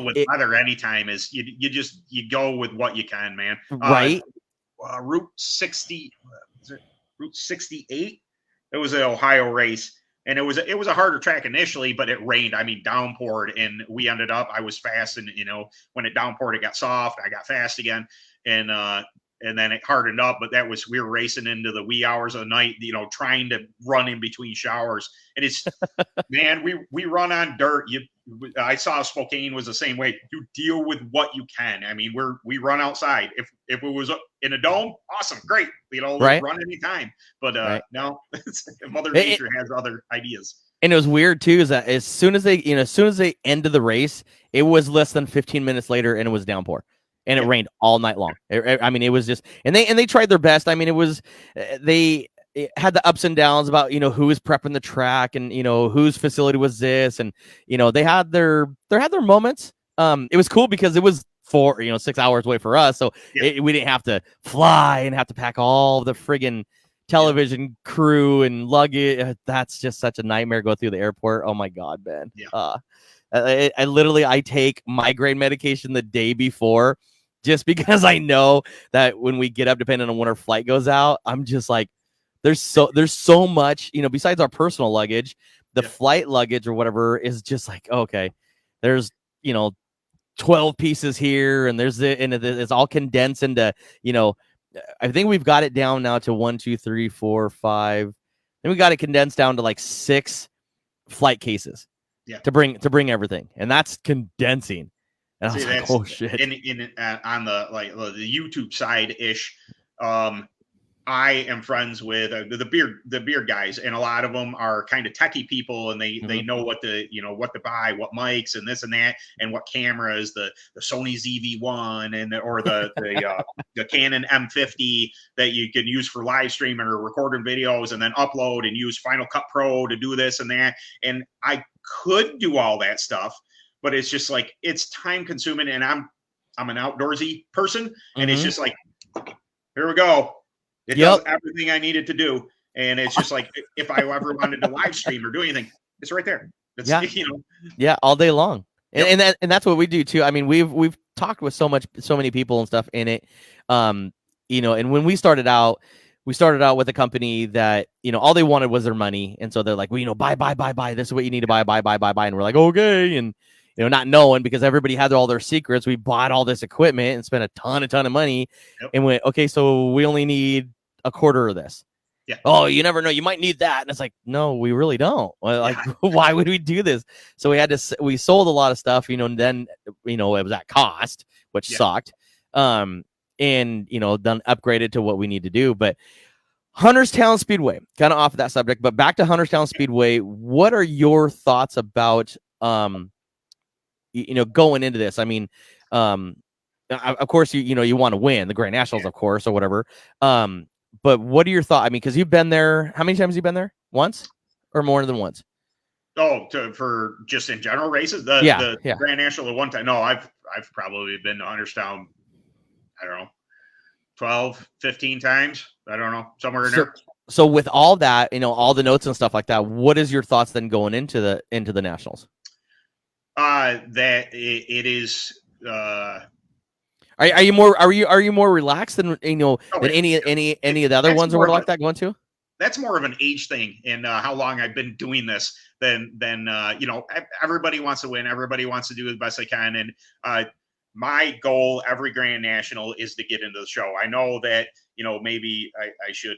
with weather anytime is you go with what you can, man. Right. Route 68. It was an Ohio race, and it was a harder track initially, but it rained. I mean, downpoured, and we ended up. I was fast, and when it downpoured, it got soft. I got fast again, and then it hardened up, but we were racing into the wee hours of the night, trying to run in between showers. And it's, man, we run on dirt. I saw Spokane was the same way. You deal with what you can. I mean, we run outside. If it was in a dome, awesome, great. Right. Run anytime. But no, Mother Nature has other ideas. And it was weird too, is that as soon as they ended the race, it was less than 15 minutes later, and it was downpour. And it rained all night long. It was just, and they tried their best. I mean, it had the ups and downs about, who was prepping the track and, whose facility was this. And, they had their moments. It was cool because it was 6 hours away for us. So we didn't have to fly and have to pack all the friggin' television crew and luggage. That's just such a nightmare. Go through the airport. Oh my God, man. Yeah. I take migraine medication the day before, just because I know that when we get up, depending on when our flight goes out, I'm just like, there's so much, besides our personal luggage, the flight luggage or whatever is just like, okay, there's, 12 pieces here, and it's all condensed into, I think we've got it down now to 1, 2, 3, 4, 5. Then we got it condensed down to like 6 flight cases. Yeah. To bring everything, and that's condensing. And I was like, oh shit. On the YouTube side ish, I am friends with the beer guys, and a lot of them are kind of techie people, and they know what to buy, what mics and this and that, and what cameras, the Sony ZV-1 or the Canon M50 that you can use for live streaming or recording videos and then upload and use Final Cut Pro to do this and that. And I could do all that stuff, but it's just like, it's time consuming, and I'm an outdoorsy person, and it's just like, here we go. It does everything I needed to do. And it's just like, if I ever wanted to live stream or do anything, it's right there. It's, all day long. And that's what we do too. I mean, we've talked with so many people and stuff in it. And when we started out with a company that, all they wanted was their money. And so they're like, well, buy. This is what you need to buy. And we're like, okay. And, not knowing, because everybody had all their secrets, we bought all this equipment and spent a ton of money and went, okay, so we only need a quarter of this. Yeah. Oh, you never know. You might need that. And it's like, no, we really don't. Like, why would we do this? So we sold a lot of stuff, and then, it was at cost, which sucked. And, then upgraded to what we need to do. But Hunterstown Speedway, kind of off of that subject, but back to Hunterstown Speedway. What are your thoughts about, going into this? I mean, of course, you want to win the Grand Nationals, of course, or whatever. But what are your thoughts? I mean, because you've been there. How many times have you been there? Once or more than once? Oh, for just in general races, the Grand National at one time. No, I've probably been to Hunterstown, I don't know, 12, 15 times. I don't know, somewhere in there. So with all that, all the notes and stuff like that, what is your thoughts then going into the Nationals? That it is. Are you more relaxed than any of the other ones or like that going to? That's more of an age thing and how long I've been doing this than everybody wants to win. Everybody wants to do the best they can. And my goal every Grand National is to get into the show. I know that, maybe I should,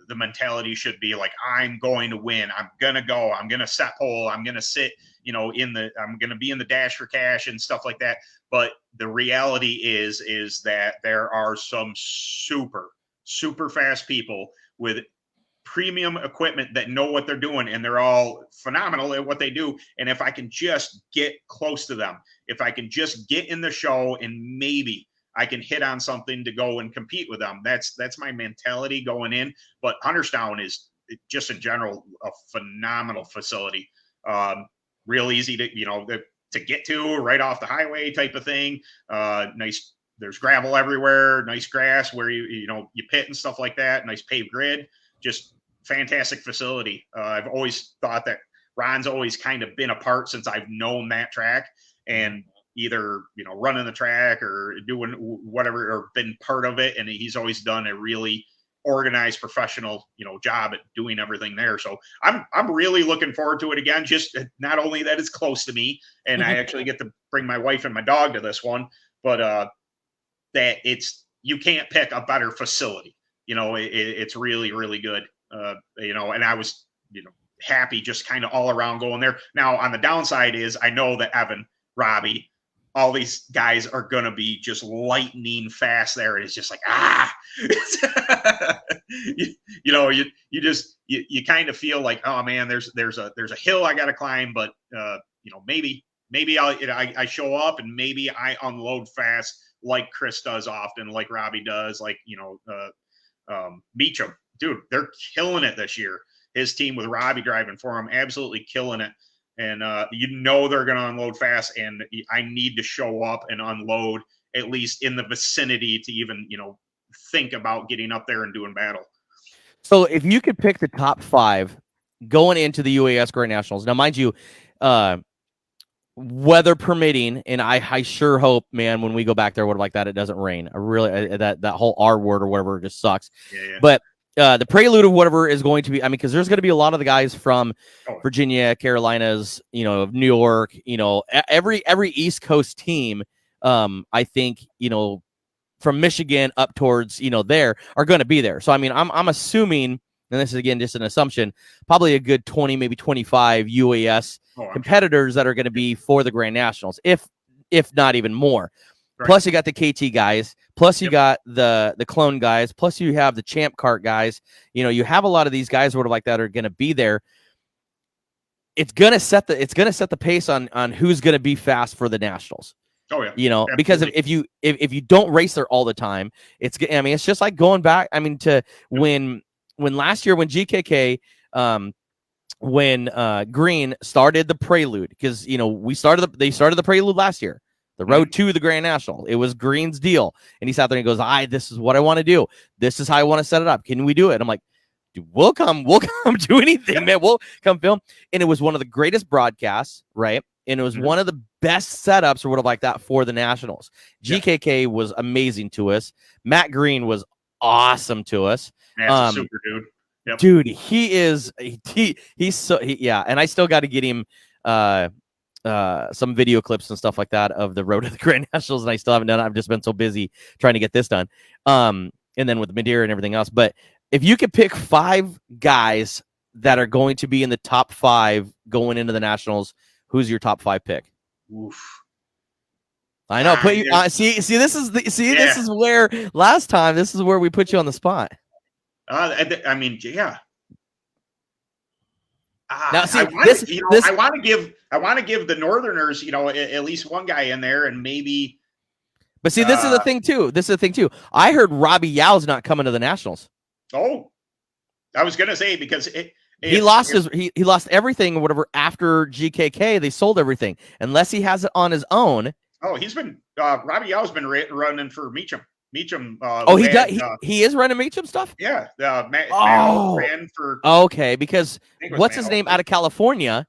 the mentality should be like, I'm going to win. I'm going to go. I'm going to set pole. I'm going to sit, I'm going to be in the dash for cash and stuff like that. But the reality is that there are some super, super fast people with premium equipment that know what they're doing, and they're all phenomenal at what they do. And if I can just get close to them, if I can just get in the show, and maybe I can hit on something to go and compete with them, that's my mentality going in. But Hunterstown is just in general a phenomenal facility. Real easy to get to, right off the highway type of thing. Nice, there's gravel everywhere, nice grass where you pit and stuff like that, nice paved grid. Just fantastic facility. I've always thought that Ron's always kind of been a part since I've known that track, and either running the track or doing whatever, or been part of it. And he's always done a really organized, professional job at doing everything there. So I'm really looking forward to it again. Just not only that it's close to me, and I actually get to bring my wife and my dog to this one, but that you can't pick a better facility. It's really, really good. And I was, happy just kind of all around going there. Now, on the downside is I know that Evan, Robbie, all these guys are going to be just lightning fast there. And it's just like, you kind of feel like, oh man, there's a hill I got to climb, but maybe I show up and maybe I unload fast like Chris does often, like Robbie does, like, Meacham, dude, they're killing it this year. His team with Robbie driving for him, absolutely killing it. And they're going to unload fast, and I need to show up and unload at least in the vicinity to even think about getting up there and doing battle. So if you could pick the top 5 going into the UAS Grand Nationals, now mind you, weather permitting, and I sure hope, man, when we go back there, like that, it doesn't rain. I really that whole R word or whatever just sucks. Yeah. But the prelude of whatever is going to be, because there's going to be a lot of the guys from Virginia, Carolinas, New York, every East Coast team, I think, from Michigan up towards, there are going to be there. So, I'm assuming, and this is again just an assumption, probably a good 20, maybe 25 UAS competitors that are going to be for the Grand Nationals, if not even more. Right. Plus you got the KT guys, plus you got the clone guys, plus you have the Champ Kart guys. You have a lot of these guys sort of like that are going to be there. It's going to set the pace on who's going to be fast for the Nationals. Oh yeah. Absolutely. Because if you don't race there all the time, it's just like going back, to when last year when GKK when Green started the Prelude, because they started the Prelude last year. The road to the Grand National. It was Green's deal. And he sat there and he goes, this is what I want to do. This is how I want to set it up. Can we do it? And I'm like, dude, we'll come do anything, man. We'll come film. And it was one of the greatest broadcasts, right? And it was one of the best setups or whatever like that for the Nationals. GKK was amazing to us. Matt Green was awesome to us. That's a super dude. Yep. Dude, he's so, and I still got to get him, some video clips and stuff like that of the road to the Grand Nationals, and I still haven't done it. I've just been so busy trying to get this done. And then with Madeira and everything else. But if you could pick 5 guys that are going to be in the top 5 going into the Nationals, who's your top 5 pick? Oof. I know. Put you this is where last time this is where we put you on the spot. I mean, yeah. Now, see, I want to give the Northerners, at least one guy in there, and maybe. But see, this is the thing too. I heard Robbie Yao's not coming to the Nationals. Oh, I was gonna say because he lost everything or whatever after GKK. They sold everything unless he has it on his own. Oh, he's been Robbie Yao's been running for Meacham. Meacham. He is running Meacham stuff. Yeah. Matt ran for. Okay, because what's his name out of California?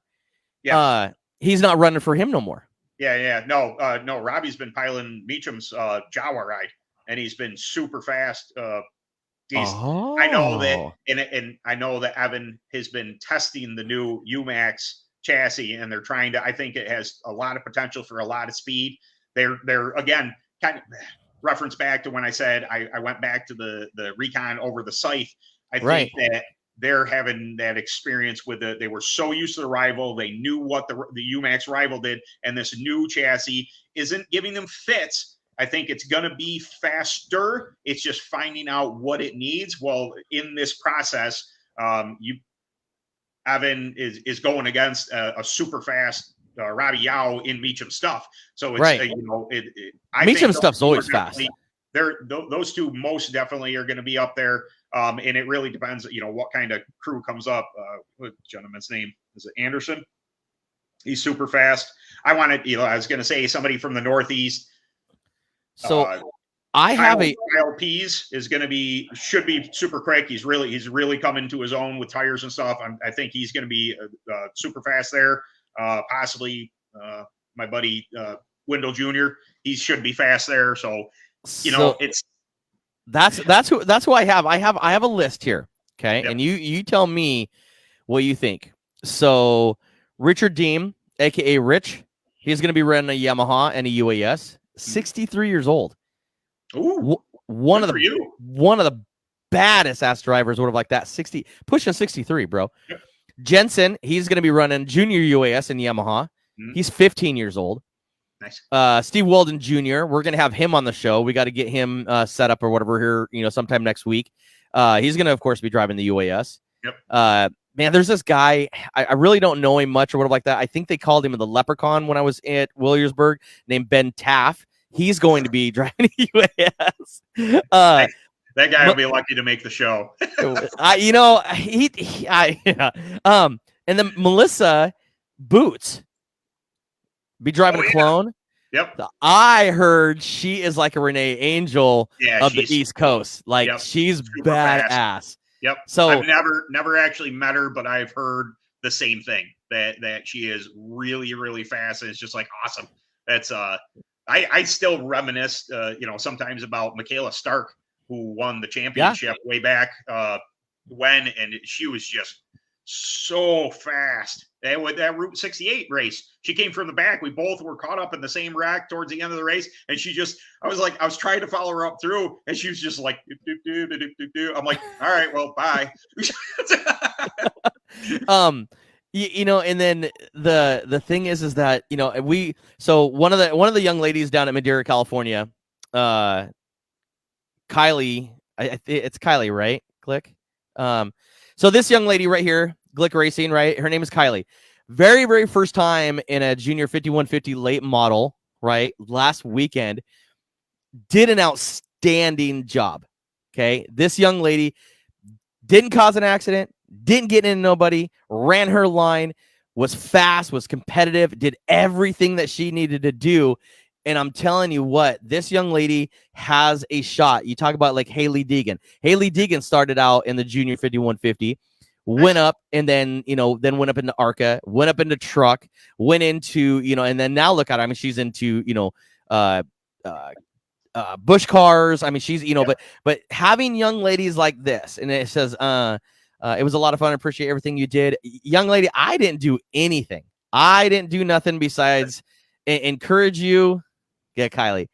Yeah. He's not running for him no more. Yeah. No. Robbie's been piloting Meacham's Jawa ride, and he's been super fast. I know that, and I know that Evan has been testing the new UMAX chassis, and they're trying to. I think it has a lot of potential for a lot of speed. They're again kind of reference back to when I said I went back to the recon over the Scythe. I think that they're having that experience with they were so used to the rival, they knew what the UMAX rival did, and this new chassis isn't giving them fits. I think it's going to be faster. It's just finding out what it needs. Well, in this process, Evan is going against a super fast Robbie Yao in Meacham stuff. So it's Meacham stuff's always fast. Those two most definitely are going to be up there. And it really depends, what kind of crew comes up. What gentleman's name is it? Anderson. He's super fast. I was going to say somebody from the Northeast. So I have Kyle Pease should be super quick. He's really coming to his own with tires and stuff. I think he's going to be super fast there. Possibly my buddy Wendell Jr. He should be fast there. So that's who I have. I have a list here. Okay, yep. And you tell me what you think. So Richard Deem, aka Rich, he's going to be running a Yamaha and a UAS. 63 years old. Ooh, one of the baddest ass drivers, sort of like that. Pushing 63, bro. Yep. Jensen, he's going to be running junior UAS in Yamaha. Mm-hmm. He's 15 years old. Nice. Steve Weldon Jr. We're going to have him on the show. We got to get him set up or whatever here, sometime next week. He's going to, of course, be driving the UAS. Yep. Man, there's this guy. I really don't know him much or whatever like that. I think they called him the Leprechaun when I was at Williamsburg, named Ben Taft. He's going to be driving a UAS. That guy will be lucky to make the show. And then Melissa Boots be driving a clone. Yep. I heard she is like a Renee Angel of the East Coast. Like she's badass. Fast. Yep. So I've never actually met her, but I've heard the same thing that she is really, really fast. And it's just like awesome. That's I still reminisce sometimes about Michaela Stark, who won the championship way back and she was just so fast. And with that Route 68 race, she came from the back. We both were caught up in the same rack towards the end of the race. And I was trying to follow her up through, and she was just like, I'm like, all right, well, bye. And then the thing is that, one of the young ladies down at Madera, California, Kylie, it's Kylie, right? Glick. So this young lady right here, Glick Racing, right? Her name is Kylie. Very, very first time in a junior 5150 late model, right? Last weekend, did an outstanding job. Okay. This young lady didn't cause an accident, didn't get into nobody, ran her line, was fast, was competitive, did everything that she needed to do. And I'm telling you what, this young lady has a shot. You talk about like Haley Deegan. Haley Deegan started out in the junior 5150, went up, and then went up into ARCA, went up into truck, went into, and then now look at her. I mean, she's into, Bush cars. I mean, she's, but having young ladies like this, and it says, it was a lot of fun. I appreciate everything you did. Young lady, I didn't do anything. I didn't do nothing besides encourage you. Yeah, Kylie.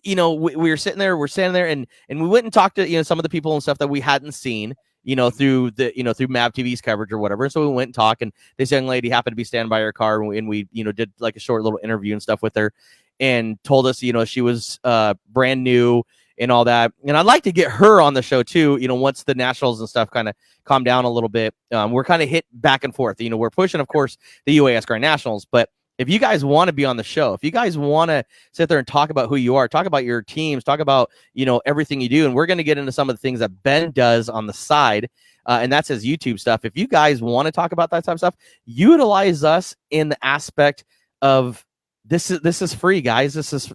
We were sitting there, and we went and talked to, some of the people and stuff that we hadn't seen, through through MAV TV's coverage or whatever. So we went and talked, and this young lady happened to be standing by her car, and we, did like a short little interview and stuff with her, and told us, she was brand new and all that. And I'd like to get her on the show too. Once the nationals and stuff kind of calm down a little bit, we're kind of hit back and forth. We're pushing, of course, the UAS Kart Nationals, but if you guys want to be on the show, if you guys want to sit there and talk about who you are, talk about your teams, talk about, everything you do. And we're going to get into some of the things that Ben does on the side. And that's his YouTube stuff. If you guys want to talk about that type of stuff, utilize us in the aspect of this is free, guys. This is,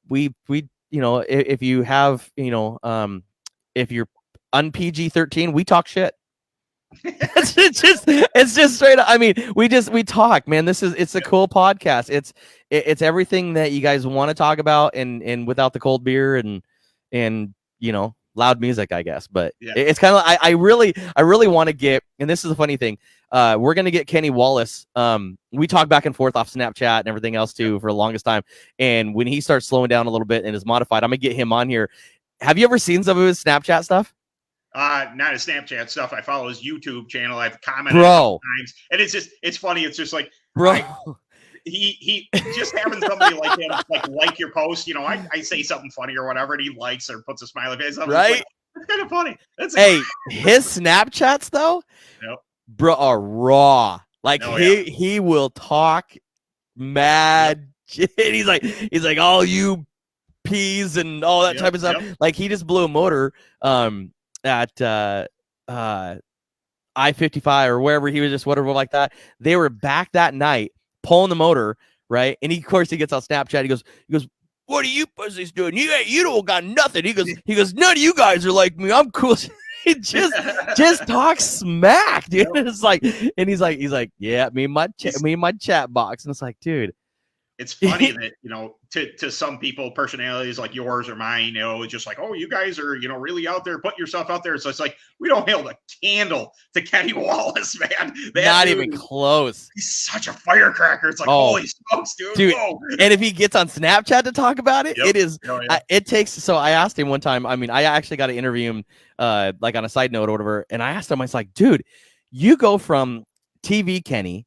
we, if you have, if you're un-PG 13, we talk shit. it's just straight up. I mean, we talk, man. It's a cool podcast. It's everything that you guys want to talk about, and without the cold beer and loud music, I guess. But it's kind of I really want to get, and this is a funny thing. We're gonna get Kenny Wallace. We talk back and forth off Snapchat and everything else too for the longest time. And when he starts slowing down a little bit and is modified, I'm gonna get him on here. Have you ever seen some of his Snapchat stuff? Not his Snapchat stuff. I follow his YouTube channel. I've commented times, and it's funny. It's just like, bro, he just having somebody like him like your post. I say something funny or whatever, and he likes or puts a smiley face up. Right? It's kind of funny. His Snapchats though, bro, are raw. Like he will talk mad shit. He's like all you peas and all that type of stuff. Like he just blew a motor. At I-55 or wherever he was, just whatever like that. They were back that night pulling the motor, right? And of course he gets on Snapchat. He goes, what are you pussies doing? You don't got nothing. He goes, none of you guys are like me. I'm cool. He just talks smack, dude. And it's like, and he's like, yeah, me and my chat box. And it's like, dude. It's funny that, to some people, personalities like yours or mine, it's just like, oh, you guys are, really out there, put yourself out there. So it's like, we don't hold a candle to Kenny Wallace, man. Not even close. He's such a firecracker. It's like, holy smokes, dude. Whoa. And if he gets on Snapchat to talk about it, it is, it takes, so I asked him one time, I mean, I actually got to interview him, like on a side note or whatever. And I asked him, I was like, dude, you go from TV Kenny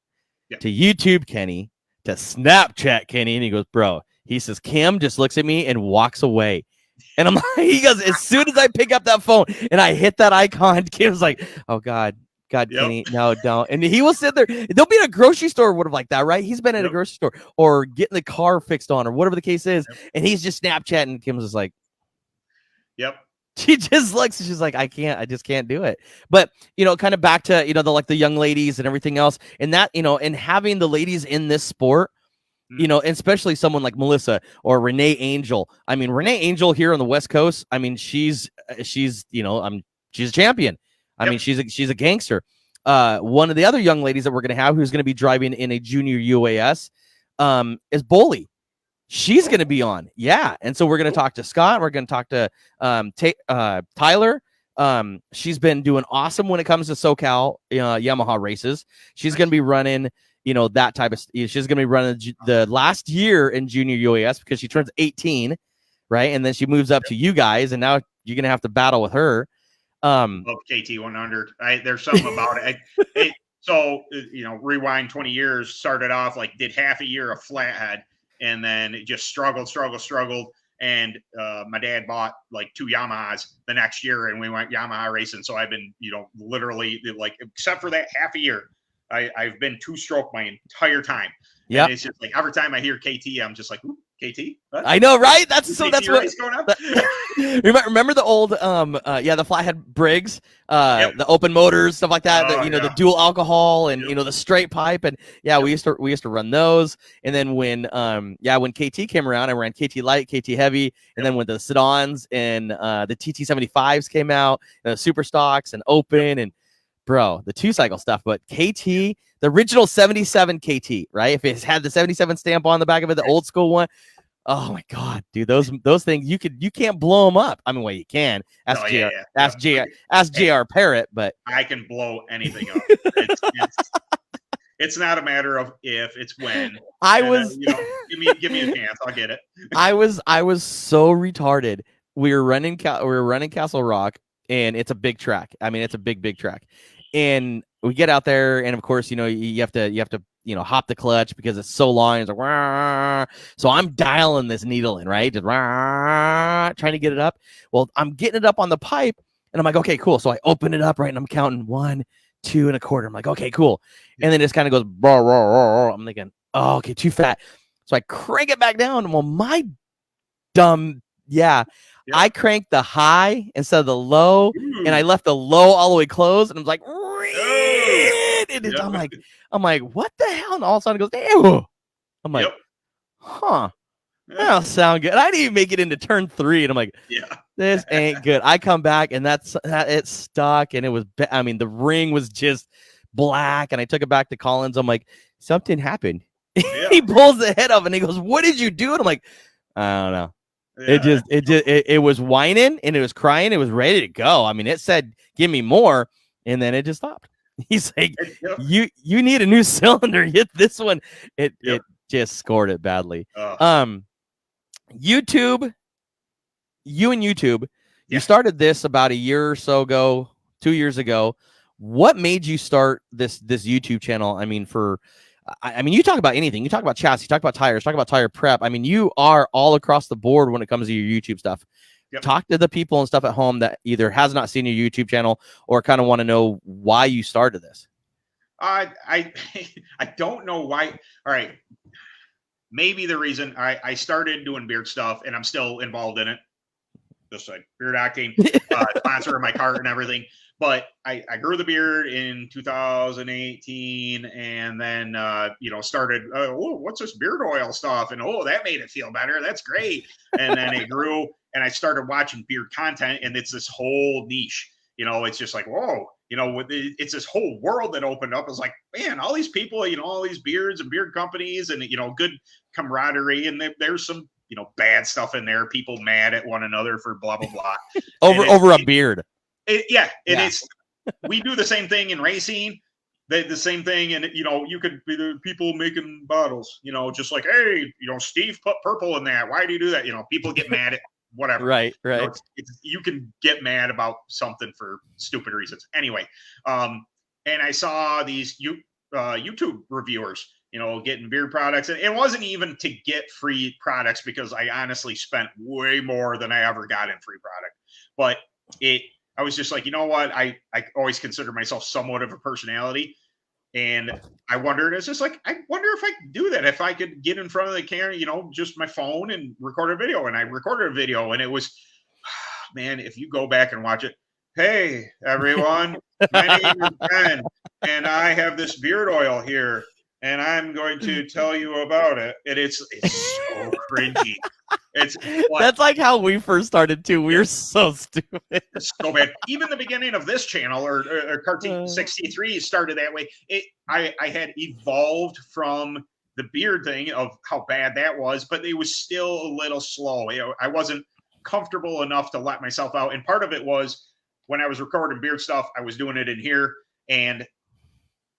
to YouTube Kenny to Snapchat Kenny, and he goes, bro, he says, Cam just looks at me and walks away. And I'm like, he goes, as soon as I pick up that phone and I hit that icon, Cam's like, oh God, Kenny, no, don't. And he will sit there. They'll be in a grocery store or whatever like that, right? He's been at a grocery store or getting the car fixed on or whatever the case is. And he's just Snapchatting. Kim's just like, she just looks, she's like, I just can't do it. But, kind of back to, the young ladies and everything else, and that, and having the ladies in this sport, and especially someone like Melissa or Renee Angel. I mean, Renee Angel here on the West Coast, I mean, she's a champion. I mean, she's a gangster. One of the other young ladies that we're going to have, who's going to be driving in a junior UAS, is Boley. She's going to be on. Yeah. And so we're going to talk to Scott. We're going to talk to Tyler. She's been doing awesome when it comes to SoCal Yamaha races. She's going to be running, that type of, she's going to be running the last year in junior UAS because she turns 18, right? And then she moves up to you guys, and now you're going to have to battle with her. Love KT 100. There's something about it. So, rewind 20 years, started off did half a year of flathead. And then it just struggled. And my dad bought 2 Yamahas the next year, and we went Yamaha racing. So I've been, literally except for that half a year, I've been 2-stroke my entire time. Yeah. It's just every time I hear KT, I'm just like, ooh, KT? What? I know, right? That's what going on? Remember the old the flathead Briggs, the open motors, stuff like that, the dual alcohol and the straight pipe, and we used to run those. And then when KT came around, I ran KT light, KT heavy, and then when the sedans and the TT75s came out, the super stocks and open, and bro, the 2-cycle stuff. But KT, the original 77 KT, right? If it had the 77 stamp on the back of it, the old school one. Oh my God, dude, those things you can't blow them up. I mean, well, you can. Ask JR Parrott, but I can blow anything up. It's not a matter of if, it's when. Give me a chance, I'll get it. I was so retarded. We were running Castle Rock, and it's a big track. I mean, it's a big track. And we get out there, and of course, you have to hop the clutch because it's so long. It's like, "Wah." So I'm dialing this needle in, right? Just trying to get it up. Well, I'm getting it up on the pipe, and I'm like, okay, cool. So I open it up, right, and I'm counting 1, 2 1/4. I'm like, okay, cool. And then it just kind of goes, rah, rah, rah, rah. I'm thinking, oh, okay, too fat. So I crank it back down. Well, my dumb, I cranked the high instead of the low, and I left the low all the way closed, and I'm like, I'm like, what the hell? And all of a sudden it goes, ew. I'm like, huh, that'll sound good. And I didn't even make it into turn 3, and I'm like, this ain't good. I come back, and it stuck, and it was, the ring was just black, and I took it back to Collins. I'm like, something happened. He pulls the head up, and he goes, what did you do? And I'm like, I don't know. It was whining, and it was crying. It was ready to go. I mean, it said, give me more, and then it just stopped. He's like, you need a new cylinder. Hit this one. It just scored it badly. YouTube, you started this about a year or so ago, 2 years ago. What made you start this YouTube channel? I mean, you talk about anything. You talk about chassis, you talk about tires, talk about tire prep. I mean, you are all across the board when it comes to your YouTube stuff. Talk to the people and stuff at home that either has not seen your YouTube channel or kind of want to know why you started this. I don't know why. All right. Maybe the reason I started doing beard stuff, and I'm still involved in it, just like beard acting, sponsor of my cart and everything. But I grew the beard in 2018, and then started, what's this beard oil stuff? And that made it feel better. That's great. And then it grew, and I started watching beard content, and it's this whole niche. It's just like, whoa, it's this whole world that opened up. It's like, man, all these people, all these beards and beard companies, and good camaraderie, and there's some bad stuff in there. People mad at one another for blah blah blah over a beard. It's we do the same thing in racing, the same thing, and you could be the people making bottles, just like, hey, Steve put purple in that. Why do you do that? People get mad at whatever. Right. You can get mad about something for stupid reasons. Anyway, and I saw these YouTube reviewers, getting beard products, and it wasn't even to get free products because I honestly spent way more than I ever got in free product, but I was just like, you know what? I always consider myself somewhat of a personality. And I wondered, it's just like, I wonder if I could do that. If I could get in front of the camera, just my phone and record a video. And I recorded a video, and it was, man, if you go back and watch it, hey, everyone, my name is Ben, and I have this beard oil here, and I'm going to tell you about it. And it's so cringy. That's like how we first started too. We were so stupid. So bad. Even the beginning of this channel or Cartoon 63 started that way. I had evolved from the beard thing of how bad that was, but it was still a little slow. I wasn't comfortable enough to let myself out. And part of it was when I was recording beard stuff, I was doing it in here, and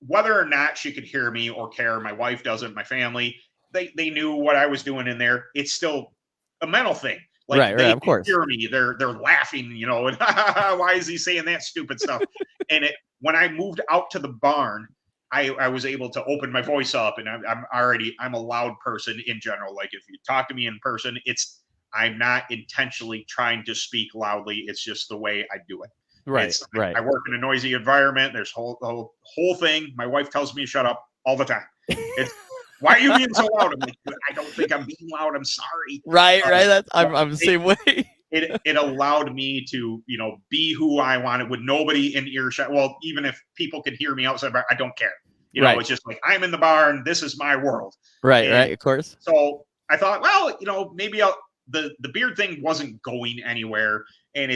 whether or not she could hear me or care, my wife doesn't, my family, they knew what I was doing in there. It's still a mental thing. Like, right, of course. Hear me. They're laughing, and why is he saying that stupid stuff? And when I moved out to the barn, I was able to open my voice up, and I'm a loud person in general. Like, if you talk to me in person, I'm not intentionally trying to speak loudly. It's just the way I do it. Right. I work in a noisy environment. There's the whole thing. My wife tells me to shut up all the time. It's, why are you being so loud? I'm like, I don't think I'm being loud. I'm sorry. Right. I'm the same way. It allowed me to, be who I wanted with nobody in earshot. Well, even if people could hear me outside, I don't care. It's just like, I'm in the barn. This is my world. Right. Of course. So I thought, well, maybe the beard thing wasn't going anywhere, and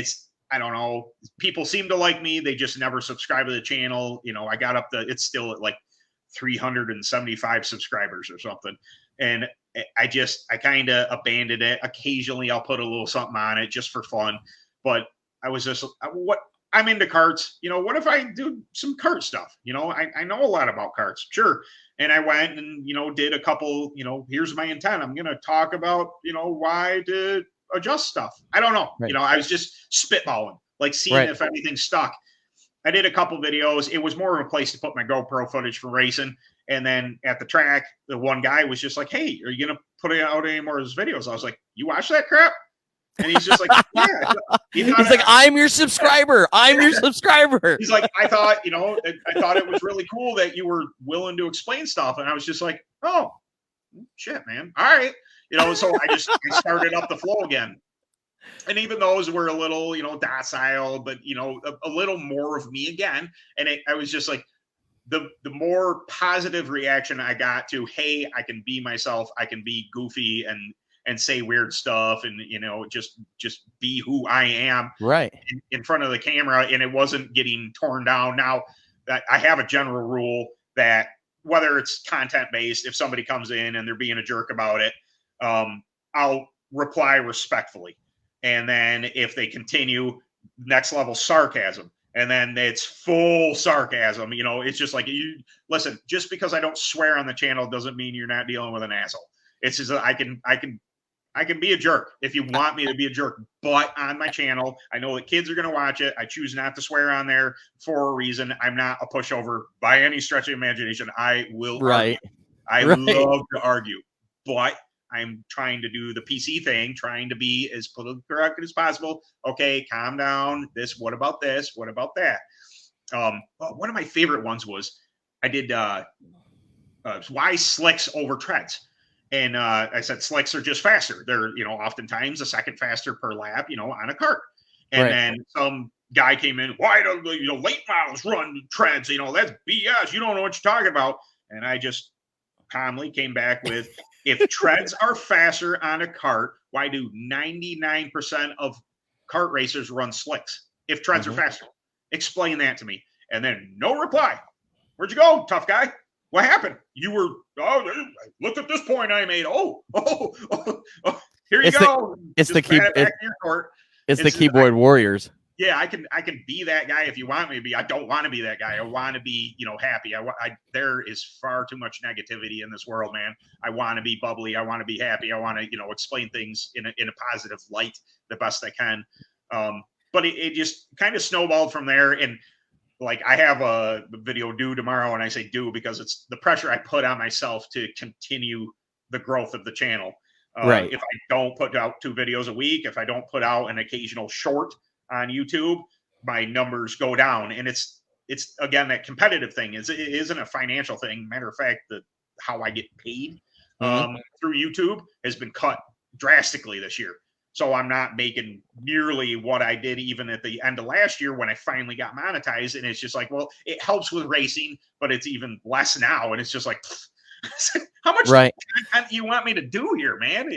I don't know. People seem to like me. They just never subscribe to the channel. I got it's still at like 375 subscribers or something. And I kind of abandoned it. Occasionally I'll put a little something on it just for fun. But I was just, I'm into carts. What if I do some kart stuff? I know a lot about karts. Sure. And I went and, did a couple, here's my intent. I'm going to talk about, why to adjust stuff. I don't know. Right. I was just spitballing, like seeing if anything stuck. I did a couple videos. It was more of a place to put my GoPro footage for racing. And then at the track, the one guy was just like, "Hey, are you gonna put out any more of his videos?" I was like, "You watch that crap?" And he's just like, "Yeah." He's like, "I'm your subscriber. I'm your subscriber." He's like, "I thought, I thought it was really cool that you were willing to explain stuff." And I was just like, "Oh, shit, man. All right." So I started up the flow again. And even those were a little, docile, but, a little more of me again. And I was just like, the more positive reaction I got to, hey, I can be myself, I can be goofy and say weird stuff and, just be who I am right in front of the camera. And it wasn't getting torn down. Now, I have a general rule that whether it's content based, if somebody comes in and they're being a jerk about it, I'll reply respectfully. And then if they continue, next level sarcasm. And then it's full sarcasm. It's just like, listen, just because I don't swear on the channel doesn't mean you're not dealing with an asshole. It's just I can be a jerk if you want me to be a jerk, but on my channel, I know that kids are going to watch it. I choose not to swear on there for a reason. I'm not a pushover by any stretch of imagination. I will argue. I love to argue, but I'm trying to do the PC thing, trying to be as politically correct as possible. Okay, calm down. What about this? What about that? One of my favorite ones was I did why slicks over treads. And I said slicks are just faster. They're, oftentimes a second faster per lap, on a kart. And then some guy came in, why do late models run treads? That's BS. You don't know what you're talking about. And I just calmly came back with, if treads are faster on a kart, why do 99% of kart racers run slicks? If treads are faster, explain that to me. And then no reply. Where'd you go, tough guy? What happened? You were, look at this point I made. Here you go. It's the keyboard warriors. Yeah, I can be that guy if you want me to be. I don't want to be that guy. I want to be, happy. There is far too much negativity in this world, man. I want to be bubbly. I want to be happy. I want to, explain things in a positive light the best I can. But it just kind of snowballed from there. And like, I have a video due tomorrow, and I say due because it's the pressure I put on myself to continue the growth of the channel. If I don't put out 2 videos a week, if I don't put out an occasional short on YouTube, my numbers go down. And it's again, that competitive thing it isn't a financial thing. Matter of fact, how I get paid through YouTube has been cut drastically this year. So I'm not making nearly what I did even at the end of last year when I finally got monetized. And it's just like, well, it helps with racing, but it's even less now. And it's just like, how much content do you want me to do here, man?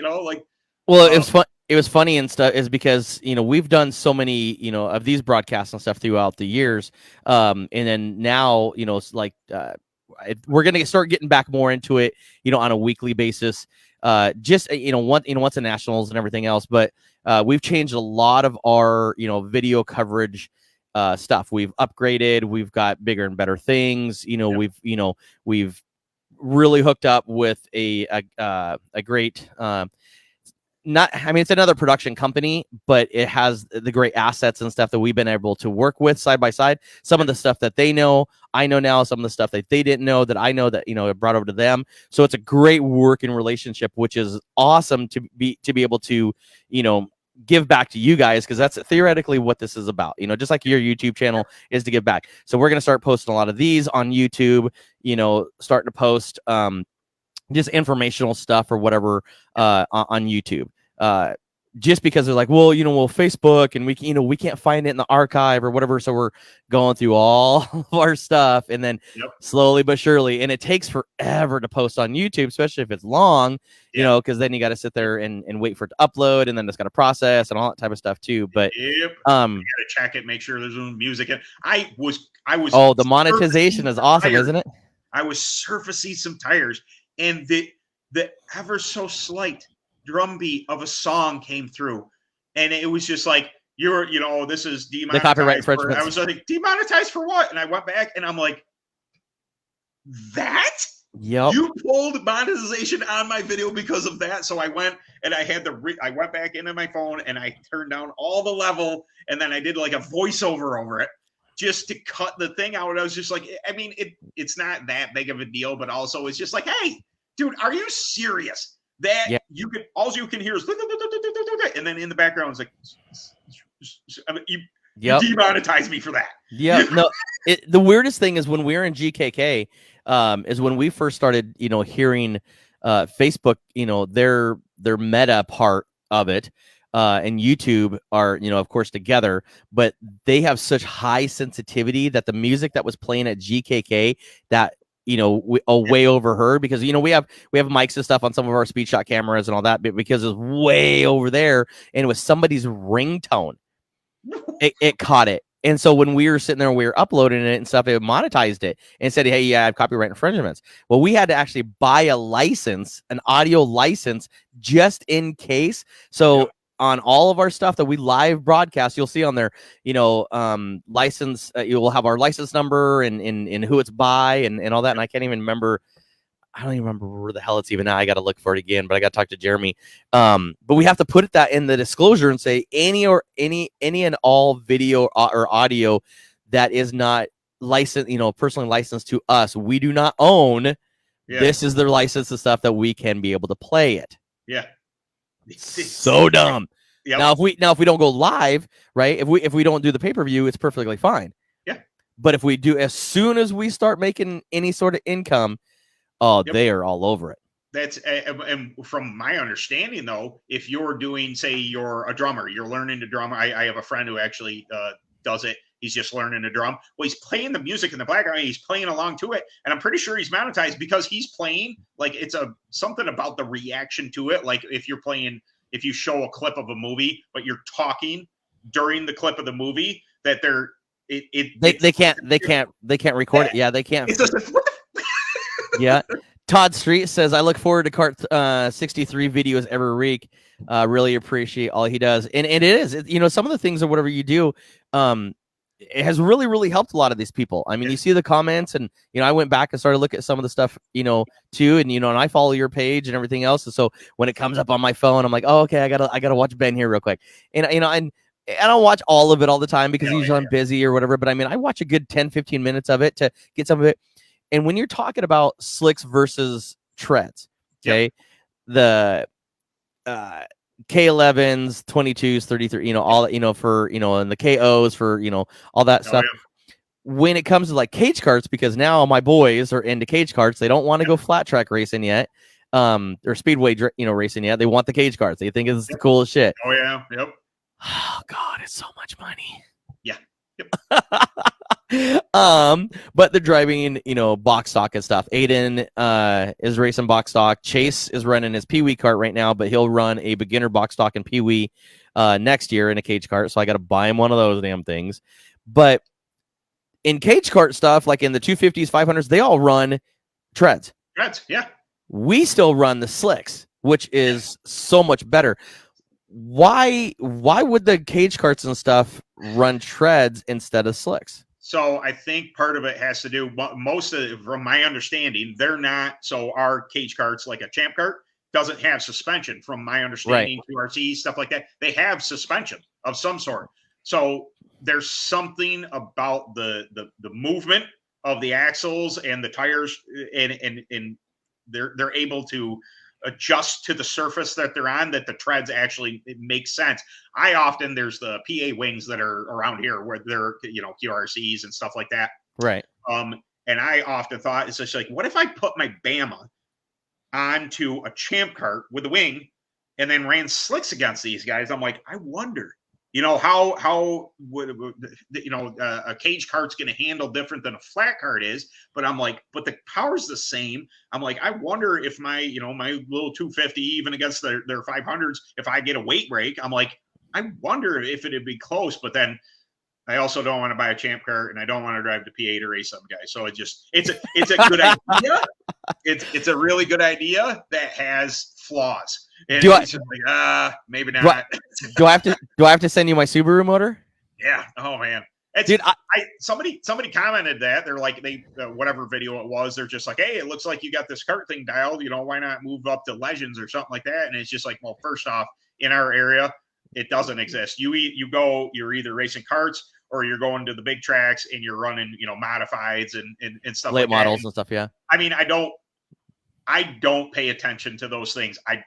Well, it was fun. It was funny and stuff is because, we've done so many, of these broadcasts and stuff throughout the years. And then now, it's like, we're going to start getting back more into it, on a weekly basis. Just, once the nationals and everything else, but, we've changed a lot of our, video coverage, stuff. We've upgraded, we've got bigger and better things. We've really hooked up with a great, it's another production company, but it has the great assets and stuff that we've been able to work with side by side. Some of the stuff that they know, I know now. Some of the stuff that they didn't know that I know that, it brought over to them. So it's a great working relationship, which is awesome to be able to, give back to you guys. Because that's theoretically what this is about, just like your YouTube channel is to give back. So we're going to start posting a lot of these on YouTube, starting to post, just informational stuff or whatever, on YouTube. Just because they're like, well, Facebook and we can't find it in the archive or whatever. So we're going through all of our stuff and then slowly but surely, and it takes forever to post on YouTube, especially if it's long, because then you got to sit there and wait for it to upload, and then it's got to process and all that type of stuff too. But you gotta check it, make sure there's no music. And I was the monetization is awesome, isn't it? I was surfacing some tires, and the ever so slight drumbeat of a song came through, and it was just like, this is demonetized. The copyright infringement. I was like, demonetized for what? And I went back and I'm like, that? Yep. You pulled monetization on my video because of that. So I went and I had I went back into my phone and I turned down all the level, and then I did like a voiceover over it. just to cut the thing out. And I was just like, I mean, it's not that big of a deal, but also it's just like, hey, dude, are you serious? That you can, all you can hear is, and then in the background it's like, I mean, you demonetize me for that. Yeah, no. The weirdest thing is when we were in GKK, is when we first started, hearing Facebook, their meta part of it, and YouTube are, of course, together, but they have such high sensitivity that the music that was playing at GKK that way overheard, because we have mics and stuff on some of our speed shot cameras and all that, but because it's way over there and it was somebody's ringtone, it caught it. And so when we were sitting there and we were uploading it and stuff, it monetized it and said, hey, I have copyright infringements. Well, we had to actually buy a license, an audio license, just in case. So on all of our stuff that we live broadcast, you'll see on there, license, you will have our license number and who it's by and all that. And I can't even remember. I don't even remember where the hell it's even at. I got to look for it again, but I got to talk to Jeremy. But we have to put that in the disclosure and say any and all video or audio that is not licensed, personally licensed to us, we do not own. Yeah. This is their license and stuff that we can be able to play it. Yeah. So dumb. Yep. Now if we don't go live, right? If we don't do the pay-per-view, it's perfectly fine. Yeah. But if we do, as soon as we start making any sort of income, they are all over it. That's, and from my understanding, though, if you're doing, say, you're a drummer, you're learning to drum. I have a friend who actually does it. He's just learning to drum. Well, he's playing the music in the background. He's playing along to it, and I'm pretty sure he's monetized because he's playing like it's something about the reaction to it. Like if you show a clip of a movie, but you're talking during the clip of the movie, that they can't record it. Yeah, they can't. It's just, what the yeah. Todd Street says, I look forward to Kart 63 videos every week. Really appreciate all he does. And it is, some of the things or whatever you do, it has really, really helped a lot of these people. I mean, you see the comments and, I went back and started looking at some of the stuff, too. And, and I follow your page and everything else. And so when it comes up on my phone, I'm like, oh, okay, I gotta watch Ben here real quick. And, and I don't watch all of it all the time because usually I'm busy or whatever. But I mean, I watch a good 10, 15 minutes of it to get some of it. And when you're talking about slicks versus treads, okay, the K11s, 22s, 33, all that, for, and the KOs for, all that stuff. Yeah. When it comes to like cage karts, because now my boys are into cage karts, they don't want to go flat track racing yet, or speedway, racing yet. They want the cage karts. They think it's the coolest shit. Oh yeah. Yep. Oh God, it's so much money. Yeah. Yep. But they're driving, box stock and stuff. Aiden is racing box stock. Chase is running his Pee-wee kart right now, but he'll run a beginner box stock and Pee-wee next year in a cage kart. So I got to buy him one of those damn things. But in cage kart stuff, like in the 250s, 500s, they all run treads. Treads, yeah. We still run the slicks, which is so much better. Why would the cage karts and stuff run treads instead of slicks? So I think part of it has to do, most of it, from my understanding, they're not. So our cage karts, like a champ kart, doesn't have suspension. From my understanding, QRC stuff like that, they have suspension of some sort. So there's something about the movement of the axles and the tires, and they're able to adjust to the surface that they're on, that the treads actually, it makes sense. There's the PA wings that are around here where they're, QRCs and stuff like that. Right. And I often thought, it's just like, what if I put my Bama onto a champ kart with a wing and then ran slicks against these guys? I'm like, I wonder, how would, a cage kart's going to handle different than a flat kart is, but I'm like, but the power's the same. I'm like, I wonder if my little 250, even against their 500s, if I get a weight break, I'm like, I wonder if it'd be close. But then I also don't want to buy a champ kart, and I don't want to drive the P8 to race some guy. So it's a good idea. It's a really good idea that has flaws. And it's just like, maybe not. Do I have to send you my Subaru motor? Yeah. Oh man. Dude, somebody commented that. They're like, whatever video it was, they're just like, hey, it looks like you got this kart thing dialed. Why not move up to Legends or something like that? And it's just like, well, first off, in our area, it doesn't exist. You're either racing karts or you're going to the big tracks and you're running, modifieds and stuff Late like models that. and stuff. Yeah. I mean, I don't pay attention to those things. I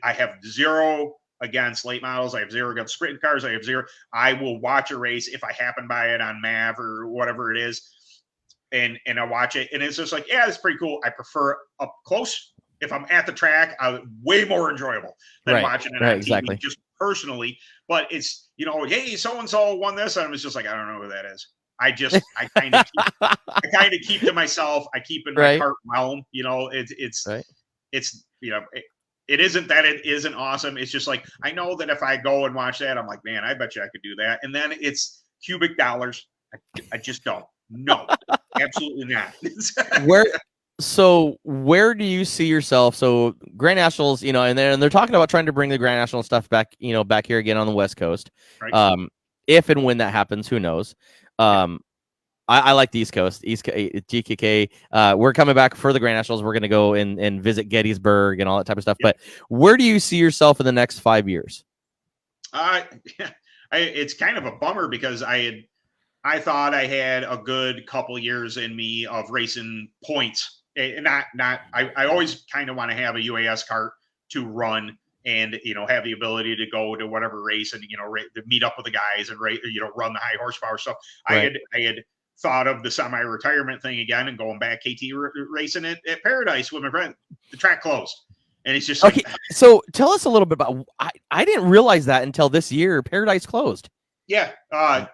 have zero against late models. I have zero against sprint cars. I have zero. I will watch a race if I happen by it on MAV or whatever it is, and I watch it, and it's just like, yeah, it's pretty cool. I prefer up close. If I'm at the track, way more enjoyable than watching it on TV, exactly. just personally. But it's, hey, so and so won this, and I was just like, I don't know who that is. I kind of keep to myself. I keep in my heart realm. It's it isn't that it isn't awesome. It's just like, I know that if I go and watch that, I'm like, man, I bet you I could do that. And then it's cubic dollars. I just don't. No, absolutely not. Where do you see yourself? So Grand Nationals, and they're talking about trying to bring the Grand National stuff back, back here again on the West Coast. Right. If and when that happens, who knows? I like the East Coast, GKK. We're coming back for the Grand Nationals. We're going to go and visit Gettysburg and all that type of stuff. But where do you see yourself in the next 5 years? It's kind of a bummer because I thought I had a good couple years in me of racing points. I always kind of want to have a UAS kart to run and, have the ability to go to whatever race and, to meet up with the guys and, run the high horsepower stuff. Right. I had thought of the semi-retirement thing again and going back KT racing at Paradise with my friend. The track closed. And it's just okay. So tell us a little bit about, I didn't realize that until this year. Paradise closed. Yeah.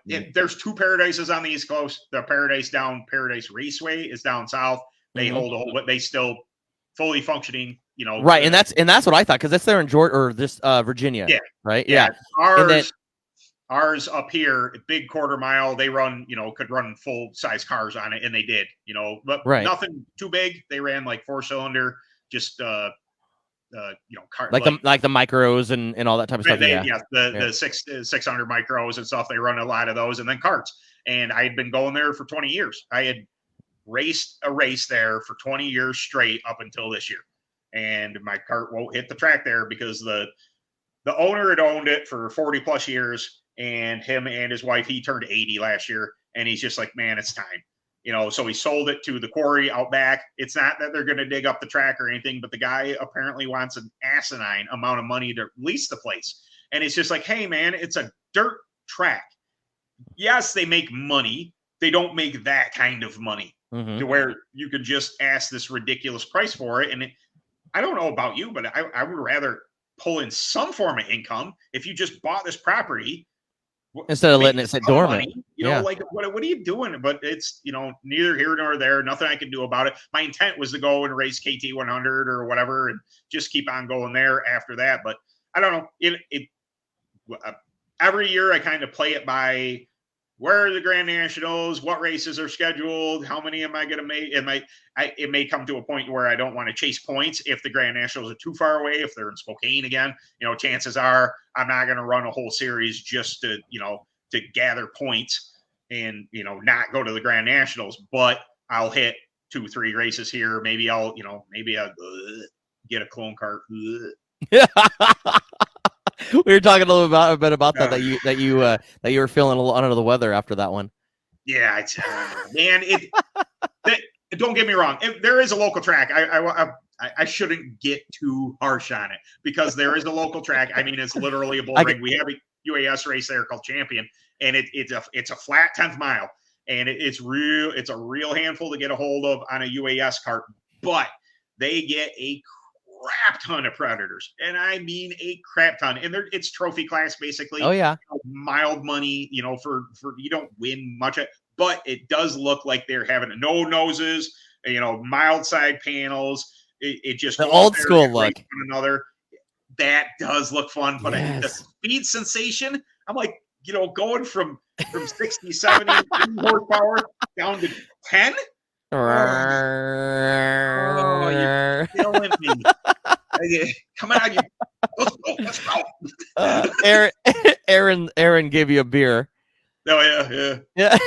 There's two Paradises on the East Coast. The Paradise Raceway is down south. They hold a whole, but they still fully functioning, Right. And that's what I thought. Cause that's there in Georgia or this, Virginia. Yeah. Right. Yeah. Ours up here, big quarter mile, they run, could run full size cars on it. And they did, but nothing too big. They ran like 4-cylinder, just, car, like the micros and all that type of stuff. The 600 micros and stuff. They run a lot of those, and then karts. And I had been going there for 20 years. I had raced a race there for 20 years straight up until this year. And my kart won't hit the track there because the owner had owned it for 40 plus years, and him and his wife, he turned 80 last year, and he's just like, man, it's time. So he sold it to the quarry out back. It's not that they're going to dig up the track or anything, but the guy apparently wants an asinine amount of money to lease the place. And it's just like, hey, man, it's a dirt track. Yes, they make money. They don't make that kind of money to where you could just ask this ridiculous price for it. And I don't know about you, but I would rather pull in some form of income if you just bought this property. Instead of letting it sit dormant. Like, what are you doing? But it's, neither here nor there. Nothing I can do about it. My intent was to go and race KT 100 or whatever and just keep on going there after that. But I don't know. Every year I kind of play it by where are the Grand Nationals, what races are scheduled, how many am I going to make? It may come to a point where I don't want to chase points if the Grand Nationals are too far away. If they're in Spokane again, chances are I'm not going to run a whole series just to, to gather points and, not go to the Grand Nationals, but I'll hit 2-3 races here. Maybe I'll get a clone kart. We were talking a little bit about that you were feeling a little under the weather after that one. Yeah, man. Don't get me wrong. There is a local track. I shouldn't get too harsh on it because there is a local track. I mean, it's literally a bull ring. We have a UAS race there called Champion, and it's a flat 10th mile, and it's a real handful to get a hold of on a UAS kart, but they get a crap ton of predators, and I mean a crap ton, and it's trophy class basically. Oh yeah, mild money, for you don't win much, but it does look like they're having no noses, mild side panels. It just the old school look. Another that does look fun, but yes. The speed sensation, I'm like, going from 60, 70 horsepower down to 10. Oh, you're killing me. Come on, let's go. Aaron gave you a beer. Oh yeah.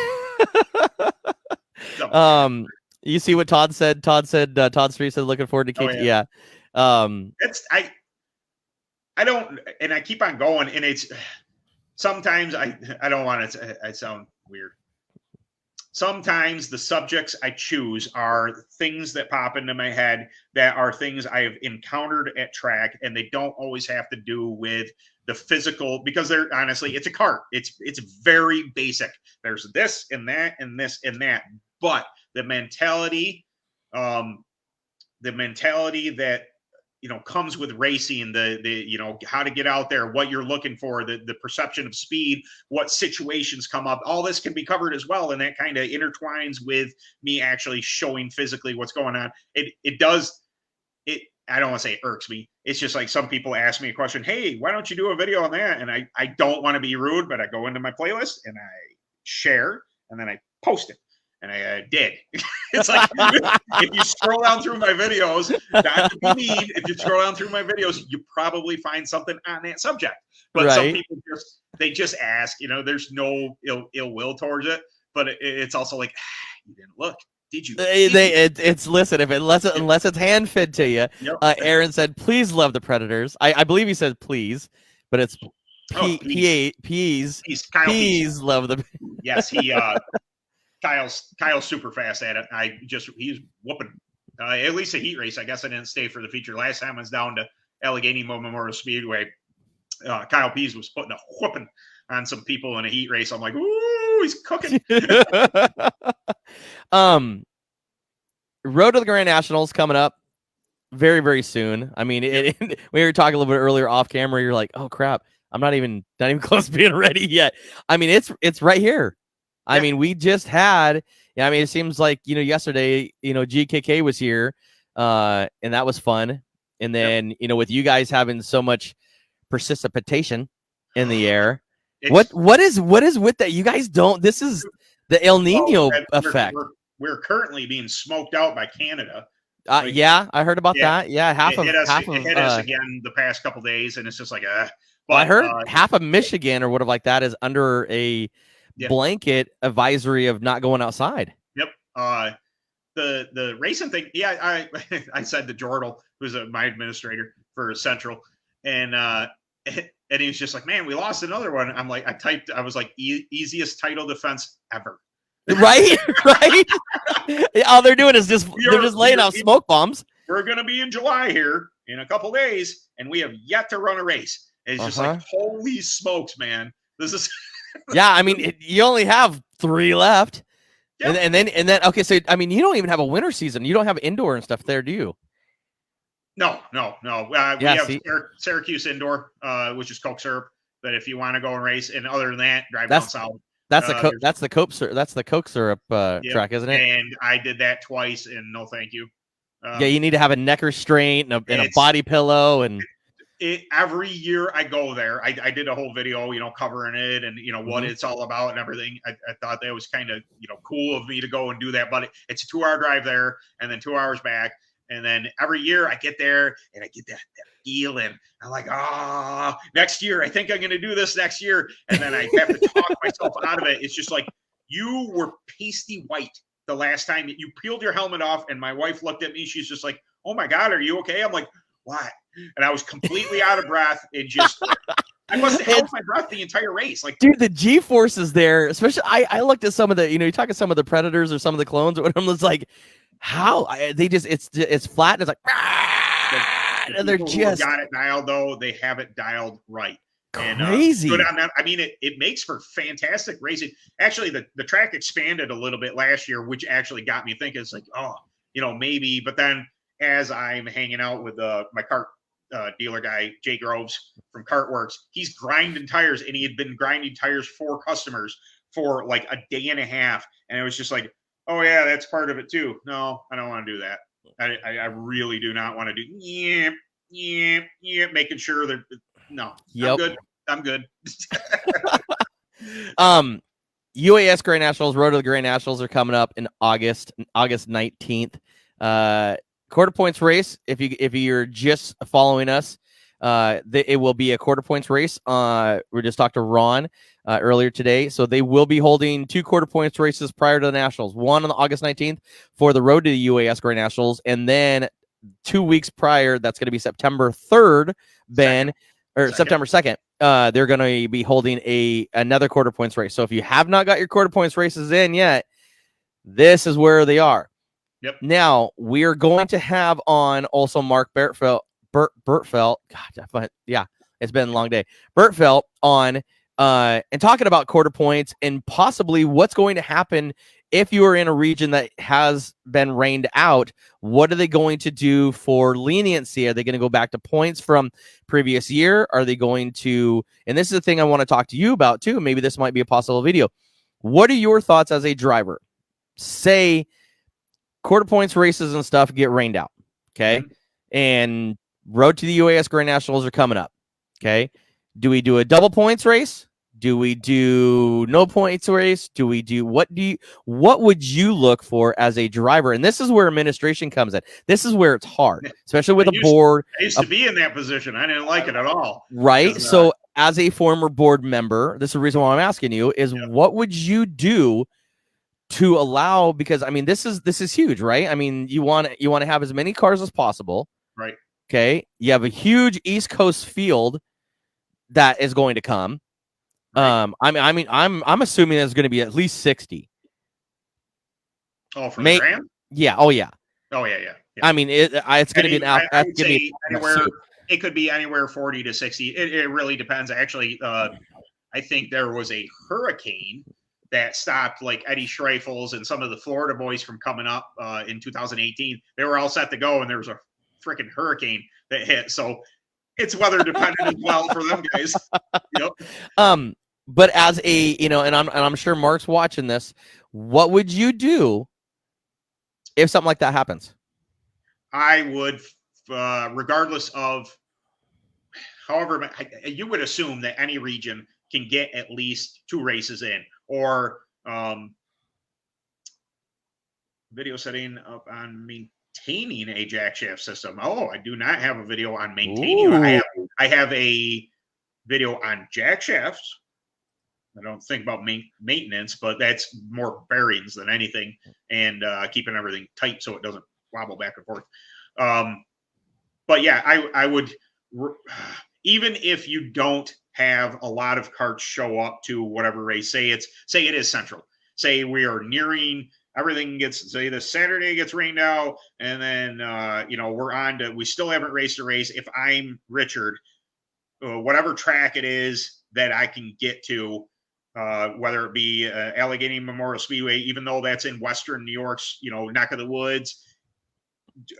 You see what Todd said? Todd Street said looking forward to KT. Oh, yeah. I don't, and I keep on going, and it's sometimes I don't want to. I sound weird. Sometimes the subjects I choose are things that pop into my head that are things I have encountered at track, and they don't always have to do with the physical, because they're honestly, it's a cart. It's very basic. There's this and that and this and that, but the mentality that comes with racing, the how to get out there, what you're looking for, the perception of speed, what situations come up, all this can be covered as well, and that kind of intertwines with me actually showing physically what's going on. I don't want to say it irks me. It's just like some people ask me a question, hey, why don't you do a video on that? And I don't want to be rude, but I go into my playlist and I share and then I post it. And I did. It's like, if you scroll down through my videos, not to be mean, if you scroll down through my videos, you probably find something on that subject. But some people just ask, there's no ill will towards it. But it's also like, you didn't look. Did you? It's listen, unless it's hand fed to you. Yep. Aaron said, please love the Predators. I believe he said please, but it's peas. Peas love the. Yes, he Kyle's super fast at it. He's whooping at least a heat race. I guess I didn't stay for the feature. Last time I was down to Allegheny Memorial Speedway. Kyle Pease was putting a whooping on some people in a heat race. I'm like, ooh, he's cooking. Road to the Grand Nationals coming up very, very soon. I mean, we were talking a little bit earlier off camera. You're like, oh crap, I'm not even close to being ready yet. I mean, it's right here. I mean, we just had. I mean, it seems like yesterday, GKK was here, and that was fun. And then with you guys having so much precipitation in the air, what is with that? You guys don't. This is the El Nino effect. We're currently being smoked out by Canada. Yeah, I heard about that. Yeah, it hit us again the past couple days, and it's just like But I heard half of Michigan or whatever like that is under a blanket advisory of not going outside. Yep. The racing thing. Yeah, I said to Jordal, who's my administrator for Central, and he was just like, man, we lost another one. I'm like, I was like, easiest title defense ever. Right. All they're doing is they're just laying out smoke bombs. We're going to be in July here in a couple days, and we have yet to run a race. It's just like, holy smokes, man. This is. Yeah, I mean, you only have 3 left. Yep. And then okay, so I mean, you don't even have a winter season. You don't have indoor and stuff there, do you? No. We have Syracuse indoor, which is Coke syrup. But if you want to go and race, and other than that, drive down south. That's the Coke syrup. That's the Coke syrup track, isn't it? And I did that twice, and no, thank you. Yeah, you need to have a neck restraint and a body pillow, and every year I go there. I did a whole video, covering it and what it's all about and everything. I thought that was kind of cool of me to go and do that, but it's a 2-hour drive there and then 2 hours back. And then every year I get there and I get that feeling. I'm like, next year, I think I'm going to do this next year. And then I have to talk myself out of it. It's just like, you were pasty white the last time that you peeled your helmet off. And my wife looked at me. She's just like, oh my God, are you okay? I'm like, what? And I was completely out of breath and just, I must have held my breath the entire race. Like, dude, the G-forces there, especially, I looked at some of the, you talk to some of the Predators or some of the clones, or whatever, it's like, how they just, it's flat and it's like, and they're just got it dialed though. They have it dialed right. Crazy. And, good on that. I mean, it makes for fantastic racing. Actually, the track expanded a little bit last year, which actually got me thinking. It's like, maybe. But then as I'm hanging out with my kart dealer guy, Jay Groves from Kartworks, he's grinding tires, and he had been grinding tires for customers for like a day and a half. And it was just like, oh yeah, that's part of it too. No, I don't want to do that. I really do not want to do making sure that no. Yep. I'm good. UAS Grand Nationals, Road to the Grand Nationals are coming up in August 19th. Quarter points race. If you're just following us, it will be a quarter points race. We just talked to Ron earlier today, so they will be holding 2 quarter points races prior to the Nationals. One on August 19th for the Road to the UAS Grand Nationals, and then 2 weeks prior, that's going to be September 3rd, September 2nd. they're going to be holding another quarter points race. So if you have not got your quarter points races in yet, this is where they are. Yep. Now we are going to have on also Mark Bertfeld. God, yeah, it's been a long day. Bertfeld on and talking about quarter points and possibly what's going to happen if you are in a region that has been rained out. What are they going to do for leniency? Are they going to go back to points from previous year? Are they going to, and this is the thing I want to talk to you about too. Maybe this might be a possible video. What are your thoughts as a driver? Say quarter points races and stuff get rained out. Okay. And road to the UAS Grand Nationals are coming up. Okay. Do we do a double points race? Do we do no points race? Do we do what would you look for as a driver? And this is where administration comes in. This is where it's hard, especially with a board. I used to be in that position. I didn't like it at all. Right. So as a former board member, this is the reason why I'm asking you is what would you do to allow, because I mean this is huge, right? I mean, you want to have as many cars as possible. Right. Okay. You have a huge East Coast field that is going to come. Right. I'm assuming there's going to be at least 60. Oh, for the Grand? Yeah. Oh yeah. Oh yeah. I mean, it's going to be an I would say anywhere. It could be anywhere 40 to 60. It really depends. Actually, I think there was a hurricane that stopped like Eddie Schreifels and some of the Florida boys from coming up in 2018. They were all set to go, and there was a freaking hurricane that hit. So it's weather dependent as well for them guys. Yep. But as a, and I'm sure Mark's watching this, what would you do if something like that happens? I would, regardless of, however, you would assume that any region can get at least 2 races in, or video setting up on maintaining a jack shaft system. Oh, I do not have a video on maintaining. I have a video on jack shafts. I don't think about maintenance, but that's more bearings than anything, and keeping everything tight so it doesn't wobble back and forth. But yeah, I would, even if you don't have a lot of carts show up to whatever race, say it is central. Say we are nearing, everything gets, say this Saturday gets rained out, and then we're on to, we still haven't raced a race. If I'm Richard, whatever track it is that I can get to, whether it be Allegheny Memorial Speedway, even though that's in Western New York's, neck of the woods,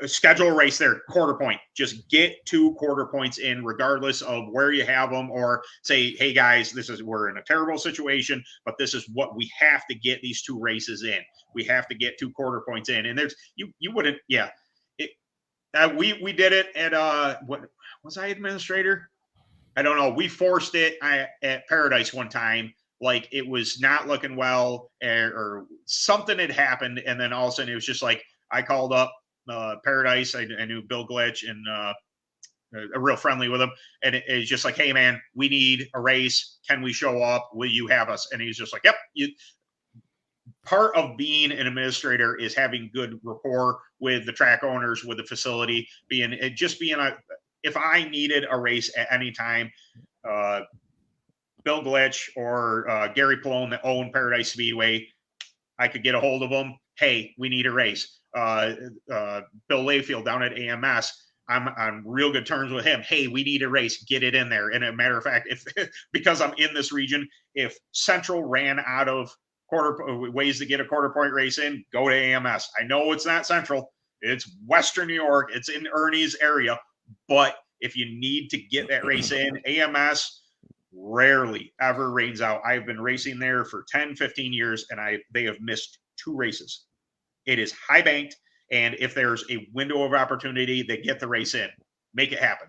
schedule a race there, quarter point. Just get 2 quarter points in, regardless of where you have them, or say, hey guys, we're in a terrible situation, but this is what we have to get these 2 races in. We have to get 2 quarter points in. And there's, you wouldn't, yeah. We did it at, what was I administrator? I don't know. We forced it at Paradise one time. Like it was not looking well, or something had happened. And then all of a sudden it was just like, I called up Paradise. I knew Bill Glitch, and real friendly with him. And it's just like, hey man, we need a race. Can we show up? Will you have us? And he's just like, yep. Part of being an administrator is having good rapport with the track owners, with the facility, if I needed a race at any time, Bill Glitch or Gary Pallone that own Paradise Speedway, I could get a hold of them. Hey, we need a race. Bill Layfield down at AMS, I'm on real good terms with him. Hey, we need a race. Get it in there. And a matter of fact, if because I'm in this region, if Central ran out of ways to get a quarter point race in, go to AMS. I know it's not Central. It's Western New York. It's in Ernie's area. But if you need to get that race in, AMS rarely ever rains out. I've been racing there for 10, 15 years, and they have missed 2 races. It is high banked, and if there's a window of opportunity, they get the race in. Make it happen.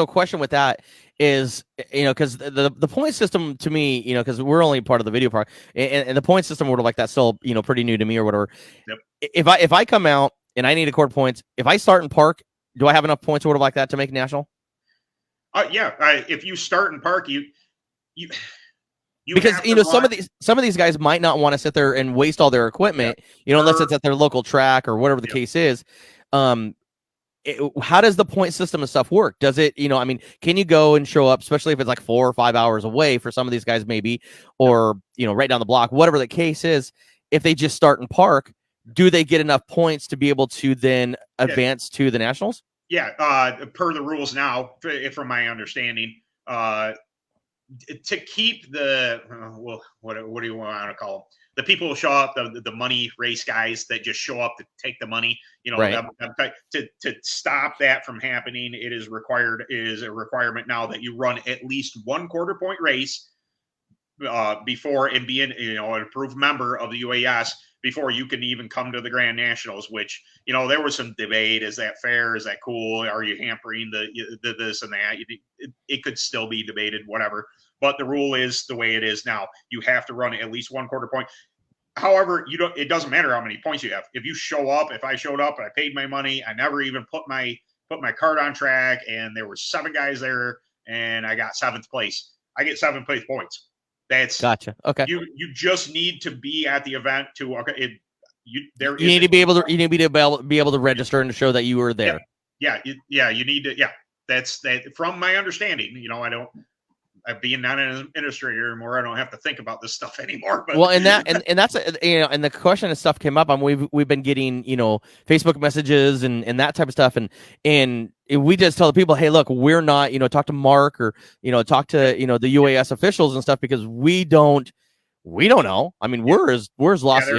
Question with that is, because the point system to me, because we're only part of the video part, and the point system like that's still, pretty new to me or whatever. Yep. If I come out and I need a quarter points, if I start in park, do I have enough points or like that to make national? Yeah. If you start in park, you because some of these guys might not want to sit there and waste all their equipment, unless it's at their local track or whatever the case is. how does the point system and stuff work? Does it, I mean, can you go and show up, especially if it's like 4 or 5 hours away for some of these guys, maybe, or, right down the block, whatever the case is, if they just start and park, do they get enough points to be able to then advance to the nationals? Yeah. Per the rules now, from my understanding, to keep the what do you want to call them? The people who show up, the money race guys that just show up to take the money, Right. to stop that from happening, it is a requirement now that you run at least 1 quarter point race before and be an approved member of the UAS before you can even come to the Grand Nationals. Which there was some debate: is that fair? Is that cool? Are you hampering the this and that? It could still be debated, whatever. But the rule is the way it is now. You have to run at least 1 quarter point. However, it doesn't matter how many points you have. If you show up, if I showed up and I paid my money, I never even put my cart on track, and there were 7 guys there, and I got 7th place, I get 7th place points. That's Gotcha. Okay. You just need to be at the event to you need to be able to register and to show that you were there. Yeah. You need to. Yeah, that's that. From my understanding, I'm being not an administrator anymore. I don't have to think about this stuff anymore. But. Well, and that's and the question and stuff came up. We've been getting Facebook messages and that type of stuff, and we just tell the people, hey, look, we're not talk to Mark or talk to the UAS officials and stuff, because we don't know. I mean, we're as lost.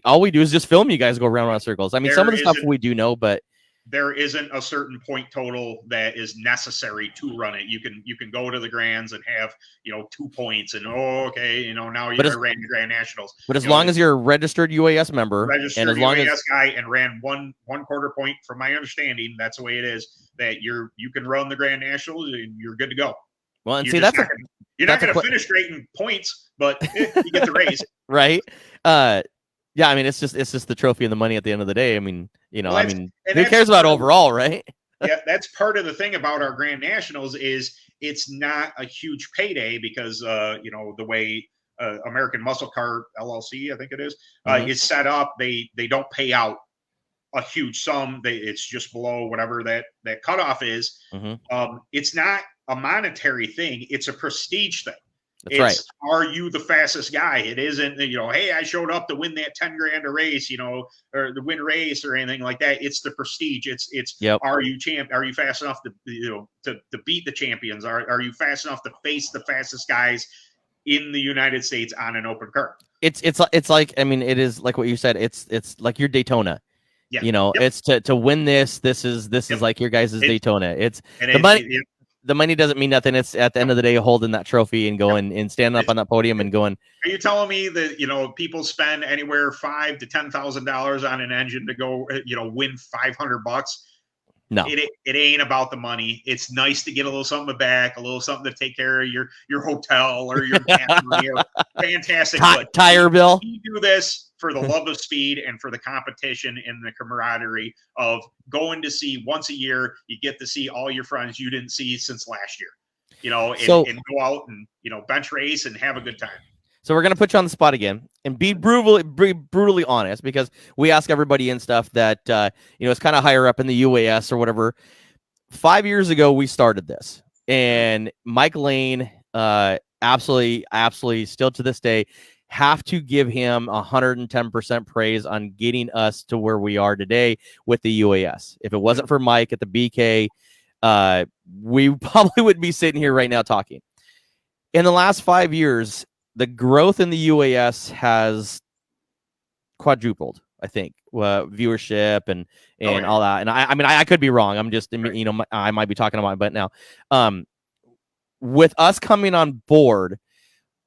All we do is just film you guys go around circles. I mean, some of the stuff we do know, but there isn't a certain point total that is necessary to run it. You can go to the Grands and have 2 points, and now you ran the Grand Nationals. But as long as you're a registered UAS member, and as long UAS guy, and ran one quarter point, from my understanding, that's the way it is. That you can run the Grand Nationals and you're good to go. Well, and you're not going to finish great in points, but you get the raise. Right. Yeah, I mean, it's just the trophy and the money at the end of the day. I mean, who cares about overall, right? Yeah, that's part of the thing about our Grand Nationals is it's not a huge payday, because the way American Muscle Car LLC, I think it is set up, they don't pay out a huge sum. It's just below whatever that cutoff is. It's not a monetary thing; it's a prestige thing. That's right. Are you the fastest guy? It isn't, hey, I showed up to win that 10 grand a race, or the win race or anything like that. It's the prestige. It's yep. Are you Are you fast enough to beat the champions? Are you fast enough to face the fastest guys in the United States on an open kart? It's like, I mean, it is like what you said. It's like your Daytona. Yeah. It's to win this. This is like your guys' Daytona. The money doesn't mean nothing. It's at the end of the day holding that trophy and going and standing up on that podium and going. Are you telling me that people spend anywhere $5,000 to $10,000 on an engine to go win $500? No, it ain't about the money. It's nice to get a little something back, a little something to take care of your hotel or your family. Fantastic tire bill. You do this for the love of speed and for the competition and the camaraderie of going to see once a year. You get to see all your friends you didn't see since last year, and go out and, bench race and have a good time. So we're going to put you on the spot again and be brutally honest, because we ask everybody and stuff that, it's kind of higher up in the UAS or whatever. 5 years ago, we started this, and Mike Lane, absolutely still to this day, have to give him 110% praise on getting us to where we are today with the UAS. If it wasn't for Mike at the BK, we probably wouldn't be sitting here right now talking. In the last 5 years, the growth in the UAS has quadrupled, I think, viewership and all that. And I mean, I could be wrong. I'm just, I might be talking about it, but now, with us coming on board,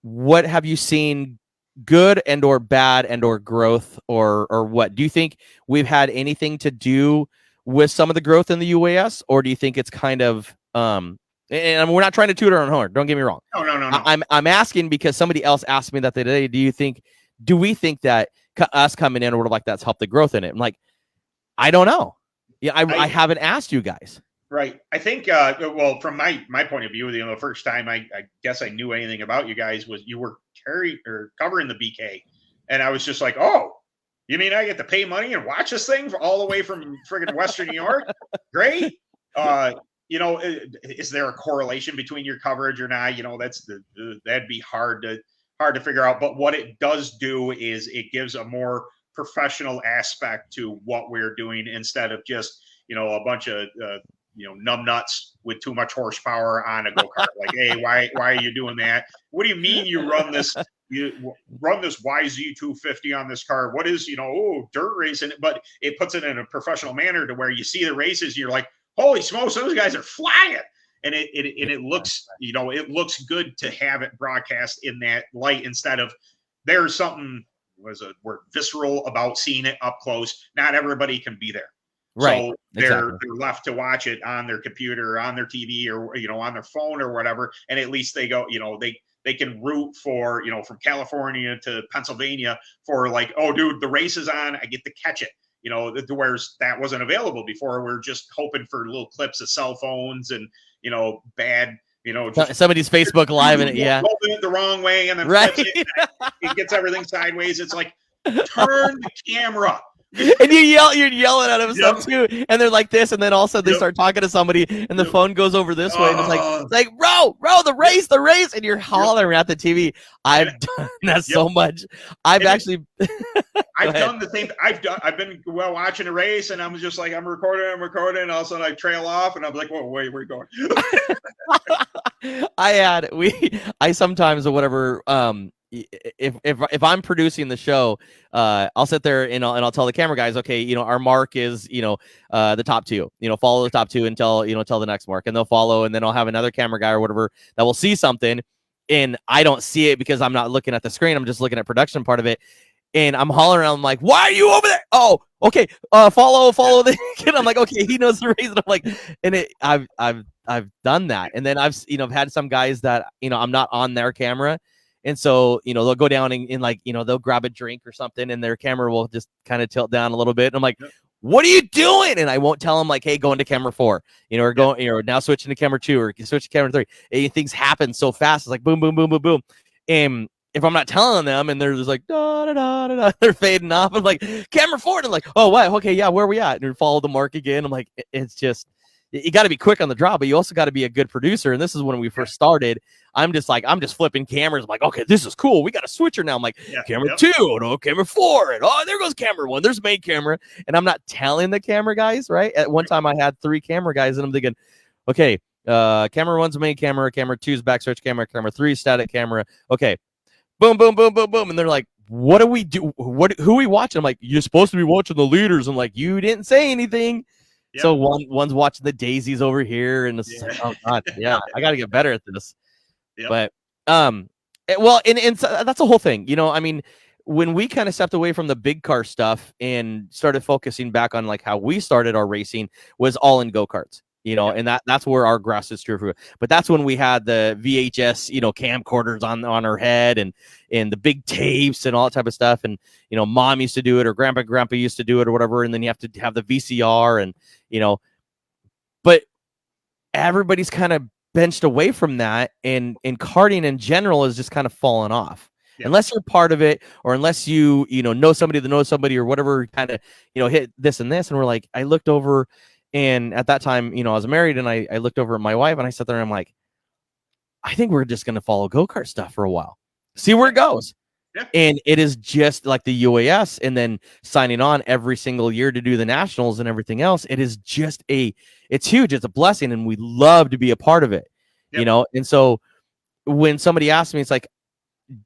what have you seen good and or bad and or growth or what? Do you think we've had anything to do with some of the growth in the UAS, or do you think it's kind of, and we're not trying to toot our own horn, don't get me wrong. No. I'm asking because somebody else asked me that the other day. Do we think that us coming in or like that's helped the growth in it? I'm like, I don't know. Yeah, I haven't asked you guys. Right. I think, from my point of view, the first time I guess I knew anything about you guys was you were covering the BK, and I was just like, oh, You mean I get to pay money and watch this thing all the way from friggin' Western New York? Great. You know, is there a correlation between your coverage or not? You know, that'd be hard to figure out. But what it does do is it gives a more professional aspect to what we're doing instead of just, you know, a bunch of numbnuts with too much horsepower on a go-kart. Like, hey, why are you doing that? What do you mean you run this YZ250 on this car? What is, dirt racing? But it puts it in a professional manner to where you see the races and you're like, holy smokes, those guys are flying. And it looks, it looks good to have it broadcast in that light instead of there's something word visceral about seeing it up close. Not everybody can be there. Right. So they're left to watch it on their computer, on their TV, or on their phone or whatever. And at least they go, they can root for, from California to Pennsylvania for like, oh, dude, the race is on. I get to catch it. Whereas that wasn't available before. We're just hoping for little clips of cell phones and bad. Just somebody's Facebook Live and it the wrong way and then right. it gets everything sideways. It's like turn the camera. And you're yelling at them stuff too, and they're like this, and then also they start talking to somebody, and the phone goes over this way, and it's like, bro, the race, and you're hollering at the TV. I've done that so much. I've done the same. I've been watching a race, and I'm just like, I'm recording, and all of a sudden I trail off, and I'm like, whoa, wait, where are you going? I sometimes or whatever. If I'm producing the show, I'll sit there and I'll tell the camera guys, okay, our mark is, the top two, follow the top two until the next mark, and they'll follow, and then I'll have another camera guy or whatever that will see something, and I don't see it because I'm not looking at the screen. I'm just looking at production part of it, and I'm hollering. I'm like, why are you over there? Oh, okay. Follow the kid. I'm like, okay, he knows the reason. I'm like, and I've done that, and then I've had some guys that I'm not on their camera. And so, they'll go down and like, they'll grab a drink or something and their camera will just kind of tilt down a little bit. And I'm like, what are you doing? And I won't tell them like, hey, go into camera 4, or going, now switching to camera 2 or switch to camera 3. And things happen so fast. It's like boom, boom, boom, boom, boom. And if I'm not telling them and they're just like, da, da, da, da, da, they're fading off. I'm like, camera 4. And I'm like, oh, wow. Okay. Yeah. Where are we at? And follow the mark again. I'm like, it's just, you got to be quick on the draw, but you also got to be a good producer. And this is when we first started. I'm just flipping cameras. I'm like, okay, this is cool. We got a switcher now. I'm like, camera 2, no, camera 4. And there goes camera 1. There's main camera. And I'm not telling the camera guys, right? At one time I had 3 camera guys and I'm thinking, okay, camera 1's main camera 2's back search camera 3's static camera. Okay. Boom, boom, boom, boom, boom. And they're like, what do we do? Who are we watching? I'm like, you're supposed to be watching the leaders. I'm like, you didn't say anything. Yep. So one's watching the daisies over here, and it's like, oh god, yeah, I got to get better at this. Yep. But and so that's the whole thing, I mean, when we kind of stepped away from the big car stuff and started focusing back on like how we started our racing was all in go-karts, and that's where our grass is true for. But that's when we had the VHS, camcorders on our head and the big tapes and all that type of stuff. And, mom used to do it or grandpa used to do it or whatever. And then you have to have the VCR and, but everybody's kind of benched away from that. And karting in general is just kind of fallen off. Yeah. Unless you're part of it or unless you know somebody that knows somebody or whatever kind of, hit this and this. And we're like, I looked over. And at that time, I was married and I looked over at my wife and I sat there and I'm like, I think we're just going to follow go-kart stuff for a while. See where it goes. Yeah. And it is just like the UAS and then signing on every single year to do the nationals and everything else. It is just it's huge. It's a blessing. And we love to be a part of it, And so when somebody asks me, it's like,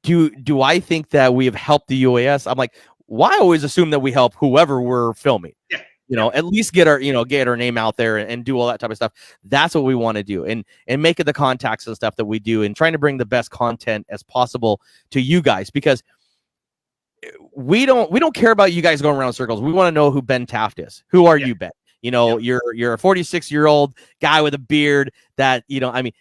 do I think that we have helped the UAS? I'm like, well, I always assume that we help whoever we're filming. Yeah. At least get our name out there and do all that type of stuff. That's what we want to do and make it the contacts and stuff that we do and trying to bring the best content as possible to you guys because we don't care about you guys going around in circles. We want to know who Ben Taft is. Who are you, Ben? You're a 46-year-old guy with a beard that,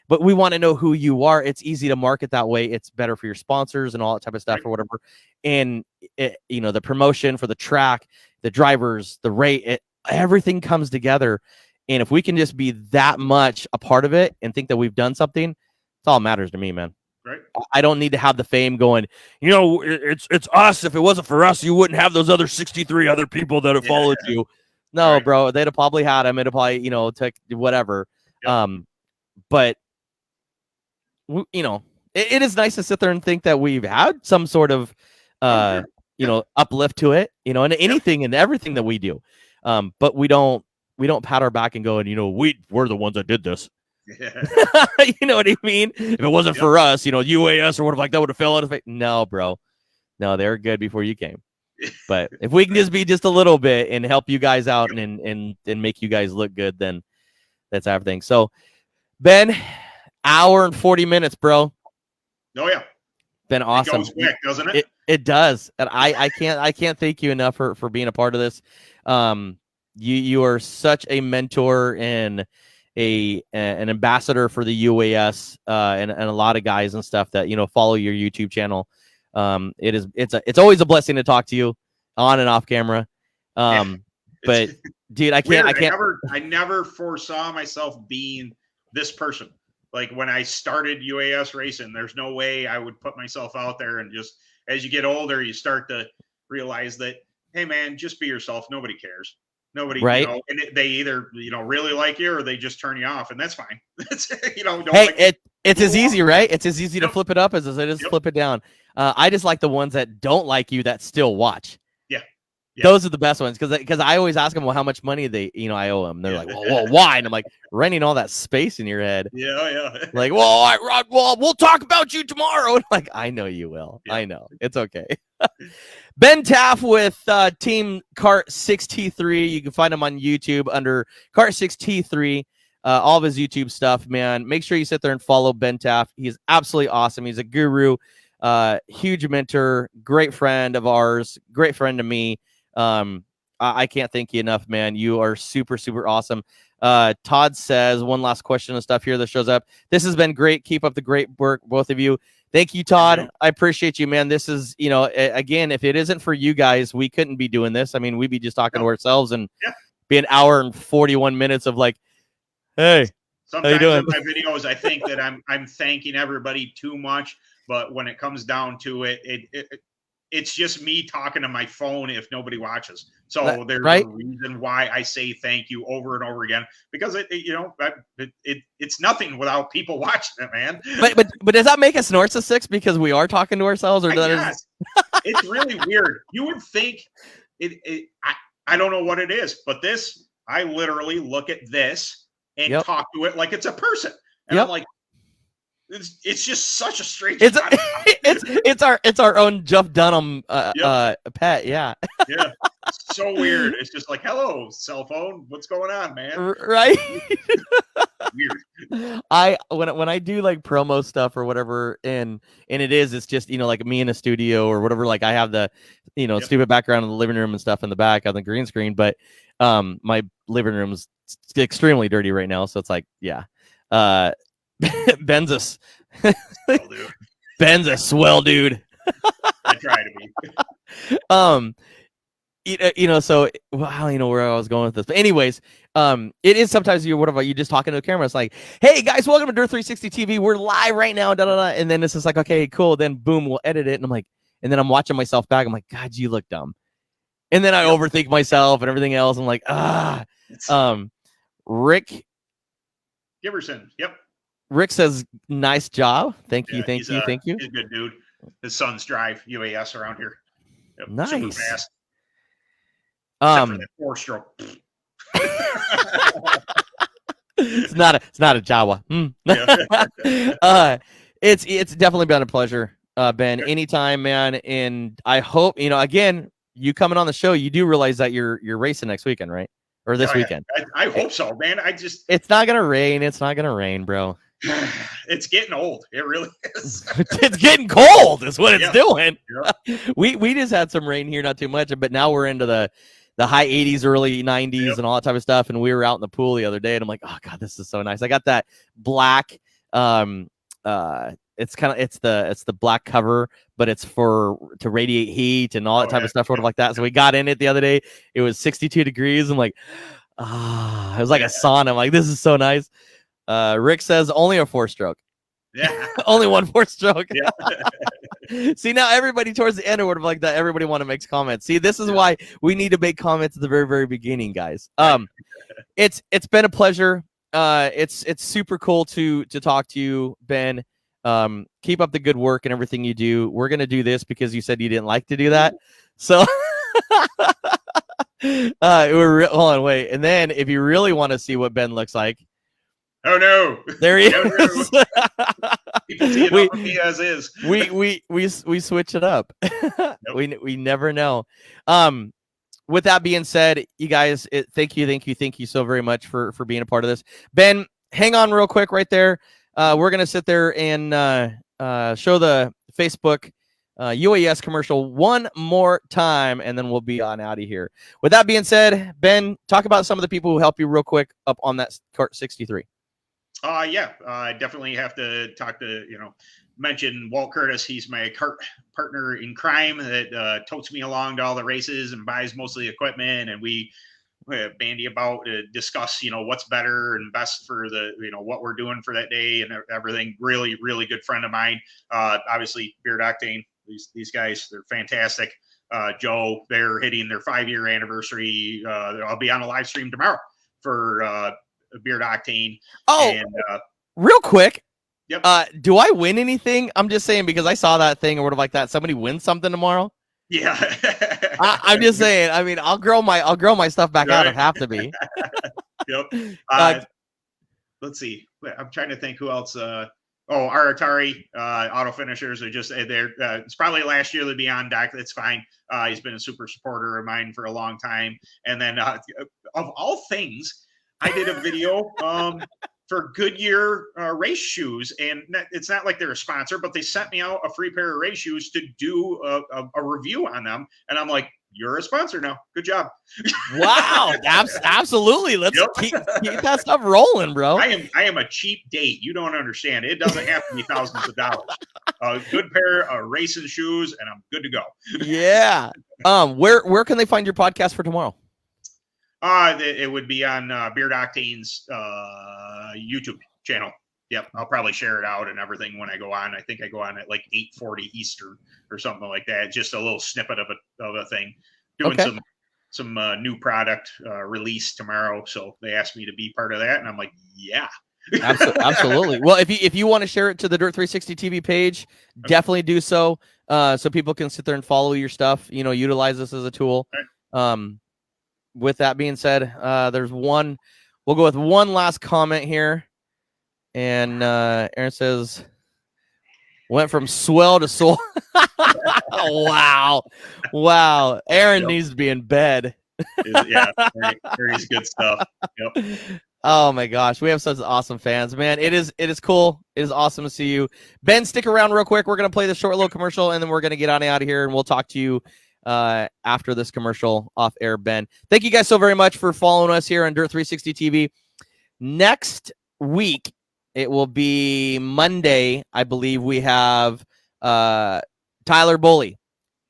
but we want to know who you are. It's easy to market that way. It's better for your sponsors and all that type of stuff or whatever. And the promotion for the track, the drivers, the rate, everything comes together. And if we can just be that much a part of it and think that we've done something, it's all that matters to me, man. Right. I don't need to have the fame going, it's us. If it wasn't for us, you wouldn't have those other 63 other people that have followed you. No, Right. bro, they'd have probably had them. It'd have probably, took whatever. Yep. But it is nice to sit there and think that we've had some sort of, uplift to it, and anything and everything that we do. But we don't pat our back and go, and we're the ones that did this. Yeah. You know what I mean? If it wasn't for us, UAS or whatever like that would have fell out of it. No, bro. No, they were good before you came. But if we can just be just a little bit and help you guys out and make you guys look good, then that's everything. So, Ben, hour and 40 minutes, bro. Oh yeah. Been awesome. It goes quick, doesn't it? It does. And I can't thank you enough for being a part of this. You are such a mentor and an ambassador for the UAS and a lot of guys and stuff that follow your YouTube channel. It's always a blessing to talk to you on and off camera. But dude, I never foresaw myself being this person. Like when I started UAS racing, there's no way I would put myself out there. And just as you get older, you start to realize that, hey man, just be yourself. Nobody cares. Nobody, right? And they either really like you or they just turn you off, and that's fine. That's don't hey, like it's as easy, right? It's as easy to flip it up as it is to flip it down. I just like the ones that don't like you that still watch. Yeah. Those are the best ones because I always ask them, well, how much money I owe them. They're like, well, why? And I'm like, renting all that space in your head. Yeah. Like, well, we'll talk about you tomorrow. And like, I know you will. Yeah. I know. It's okay. Ben Taft with Team Kart 6T3. You can find him on YouTube under Kart 6T3. All of his YouTube stuff, man. Make sure you sit there and follow Ben Taft. He's absolutely awesome. He's a guru, huge mentor, great friend of ours, great friend to me. I can't thank you enough, man. You are super, super awesome. Todd says one last question and stuff here that shows up. This has been great. Keep up the great work, both of you. Thank you, Todd. I appreciate you, man. This is, again, if it isn't for you guys, we couldn't be doing this. I mean, we'd be just talking to ourselves and be an hour and 41 minutes of like, hey, sometimes how you doing? In my videos, I think that I'm thanking everybody too much, but when it comes down to it, it's just me talking to my phone if nobody watches. So there's a reason why I say thank you over and over again, because it's nothing without people watching it, man. But does that make us narcissists because we are talking to ourselves, or it's really weird. You would think I don't know what it is, but I literally look at this and talk to it like it's a person. And I'm like, it's just such a strange. It's our own Jeff Dunham pet. Yeah. Yeah. So weird. It's just like, hello, cell phone. What's going on, man? Right. Weird. When I do like promo stuff or whatever, and it's just like me in a studio or whatever. Like I have the stupid background in the living room and stuff in the back on the green screen, but my living room's extremely dirty right now, so it's like Ben's a swell dude. I try to be. So I don't know where I was going with this, but anyways, it is sometimes you just talking to the camera. It's like, hey guys, welcome to Dirt 360 TV. We're live right now, and then it's just like, okay, cool. Then boom, we'll edit it, and I'm like, and then I'm watching myself back. I'm like, God, you look dumb. And then I overthink myself and everything else. I'm like, Rick Giverson. Yep. Rick says, nice job. Thank you. Thank you. He's a good dude. His sons drive UAS around here. Yep, nice. Super fast. For that 4-stroke. It's not a Jawa. It's definitely been a pleasure, Ben. Anytime, man. And I hope, again, you coming on the show, you do realize that you're racing next weekend, right? Or this weekend. I hope so, man. It's not gonna rain. It's not gonna rain, bro. It's getting old. It really is. It's getting cold is what it's doing. Yeah. We just had some rain here, not too much, but now we're into the high 80s, early 90s and all that type of stuff. And we were out in the pool the other day, and I'm like, oh God, this is so nice. I got that black it's the black cover, but it's to radiate heat and all that type of stuff, sort of like that. So we got in it the other day. It was 62 degrees. I'm like, it was like a sauna. I'm like, this is so nice. Rick says only a 4-stroke. Yeah. Only one 4-stroke. Yeah. See, now everybody towards the end or whatever like that, everybody want to make comments. See, this is why we need to make comments at the very, very beginning, guys. It's been a pleasure. It's super cool to talk to you, Ben. Keep up the good work and everything you do. We're gonna do this because you said you didn't like to do that. So hold on, wait. And then if you really want to see what Ben looks like, oh no, there he no, is. No. People see it from me as is. we switch it up. Nope. We never know. With that being said, you guys, thank you so very much for being a part of this. Ben, hang on real quick right there. We're gonna sit there and show the Facebook UAS commercial one more time, and then we'll be on out of here. With that being said, Ben, talk about some of the people who help you real quick up on that Kart 63. Yeah, I definitely have to talk to, mention Walt Curtis. He's my kart partner in crime that totes me along to all the races and buys most of the equipment. And we bandy about to discuss, what's better and best for the, what we're doing for that day and everything. Really, really good friend of mine. Obviously, Beard Octane. These guys, they're fantastic. Joe, they're hitting their 5-year anniversary. I'll be on a live stream tomorrow for Beard Octane. Oh, and, real quick. Yep. Do I win anything? I'm just saying because I saw that thing or whatever like that. Somebody wins something tomorrow. Yeah. I'm just saying. I mean, I'll grow my stuff back out if I have to be. Yep. Let's see. I'm trying to think who else. Our Atari auto finishers are just there. It's probably last year they'll be on deck. That's fine. He's been a super supporter of mine for a long time. And then of all things, I did a video for Goodyear race shoes, and it's not like they're a sponsor, but they sent me out a free pair of race shoes to do a review on them, and I'm like, "You're a sponsor now. Good job." Wow, absolutely. Let's keep that stuff rolling, bro. I am a cheap date. You don't understand. It doesn't have to be thousands of dollars. A good pair of racing shoes, and I'm good to go. Yeah. Where can they find your podcast for tomorrow? It would be on Beard Octane's YouTube channel. Yep, I'll probably share it out and everything when I go on. I think I go on at like 8:40 Eastern or something like that. Just a little snippet of a thing. Doing some new product release tomorrow, so they asked me to be part of that, and I'm like, yeah. Absolutely. Well, if you want to share it to the Dirt 360 TV page, definitely do so. So people can sit there and follow your stuff. Utilize this as a tool. Right. With that being said, we'll go with one last comment here. And Aaron says, went from swell to soul. Wow. Aaron needs to be in bed. Yeah, very good stuff. Yep. Oh my gosh, we have such awesome fans, man. It is cool. It is awesome to see you. Ben, stick around real quick. We're going to play this short little commercial, and then we're going to get on out of here, and we'll talk to you after this commercial off air. Ben, thank you guys so very much for following us here on Dirt 360 TV. Next week, it will be Monday, I believe. We have Tyler Bully,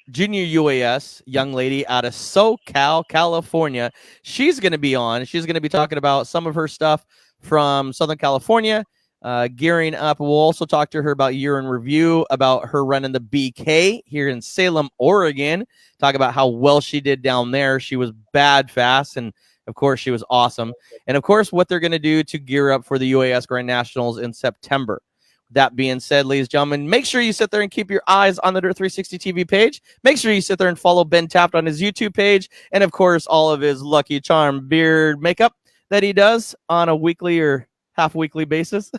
junior UAS young lady out of SoCal, California. She's going to be on. She's going to be talking about some of her stuff from Southern California, gearing up. We'll also talk to her about year in review, about her running the BK here in Salem, Oregon. Talk about how well she did down there. She was bad fast, and of course, she was awesome. And of course, what they're going to do to gear up for the UAS Grand Nationals in September. That being said, ladies and gentlemen, make sure you sit there and keep your eyes on the Dirt 360 TV page. Make sure you sit there and follow Ben Taft on his YouTube page. And of course, all of his Lucky Charm beard makeup that he does on a weekly or half-weekly basis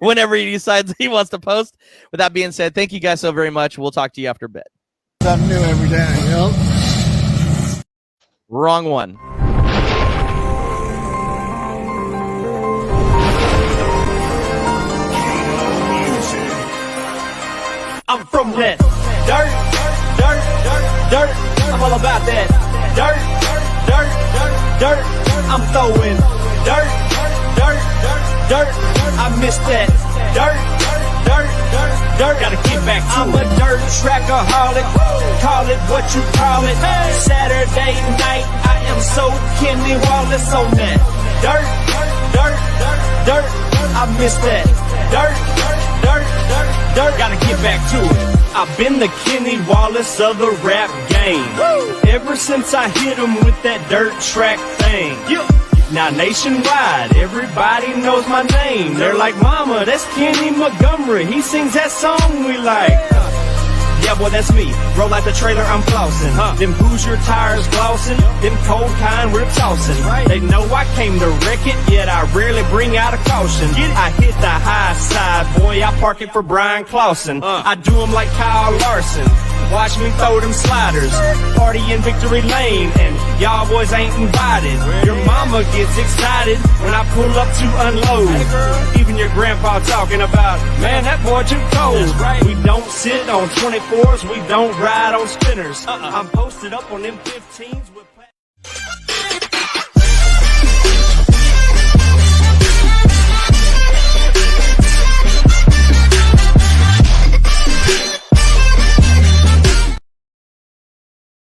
whenever he decides he wants to post. With that being said, thank you guys so very much. We'll talk to you after bed. Something new every day, Wrong one. I'm from that dirt. I'm all about that dirt. I'm throwing dirt. I miss that dirt. Gotta get back to I'm a dirt trackaholic. Call it what you call it. Saturday night, I am so Kenny Wallace on that dirt. I miss that dirt. back to it. I've been the Kenny Wallace of the rap game. Ever since I hit him with that dirt track thing. Now nationwide, everybody knows my name. They're like, mama, that's Kenny Montgomery. He sings that song we like. Yeah, boy, that's me. Roll out the trailer, I'm flossing. Them Hoosier tires glossing. Them cold kind we're tossing. They know I came to wreck it, yet I rarely bring out a caution. I hit the high side, boy, I park it for Brian Clausen. I do them like Kyle Larson. Watch me throw them sliders. Party in Victory Lane, and y'all boys ain't invited. Your mama gets excited when I pull up to unload. Even your grandpa talking about, man, that boy too cold. We don't sit on 24s, we don't ride on spinners. I'm posted up on them 15s with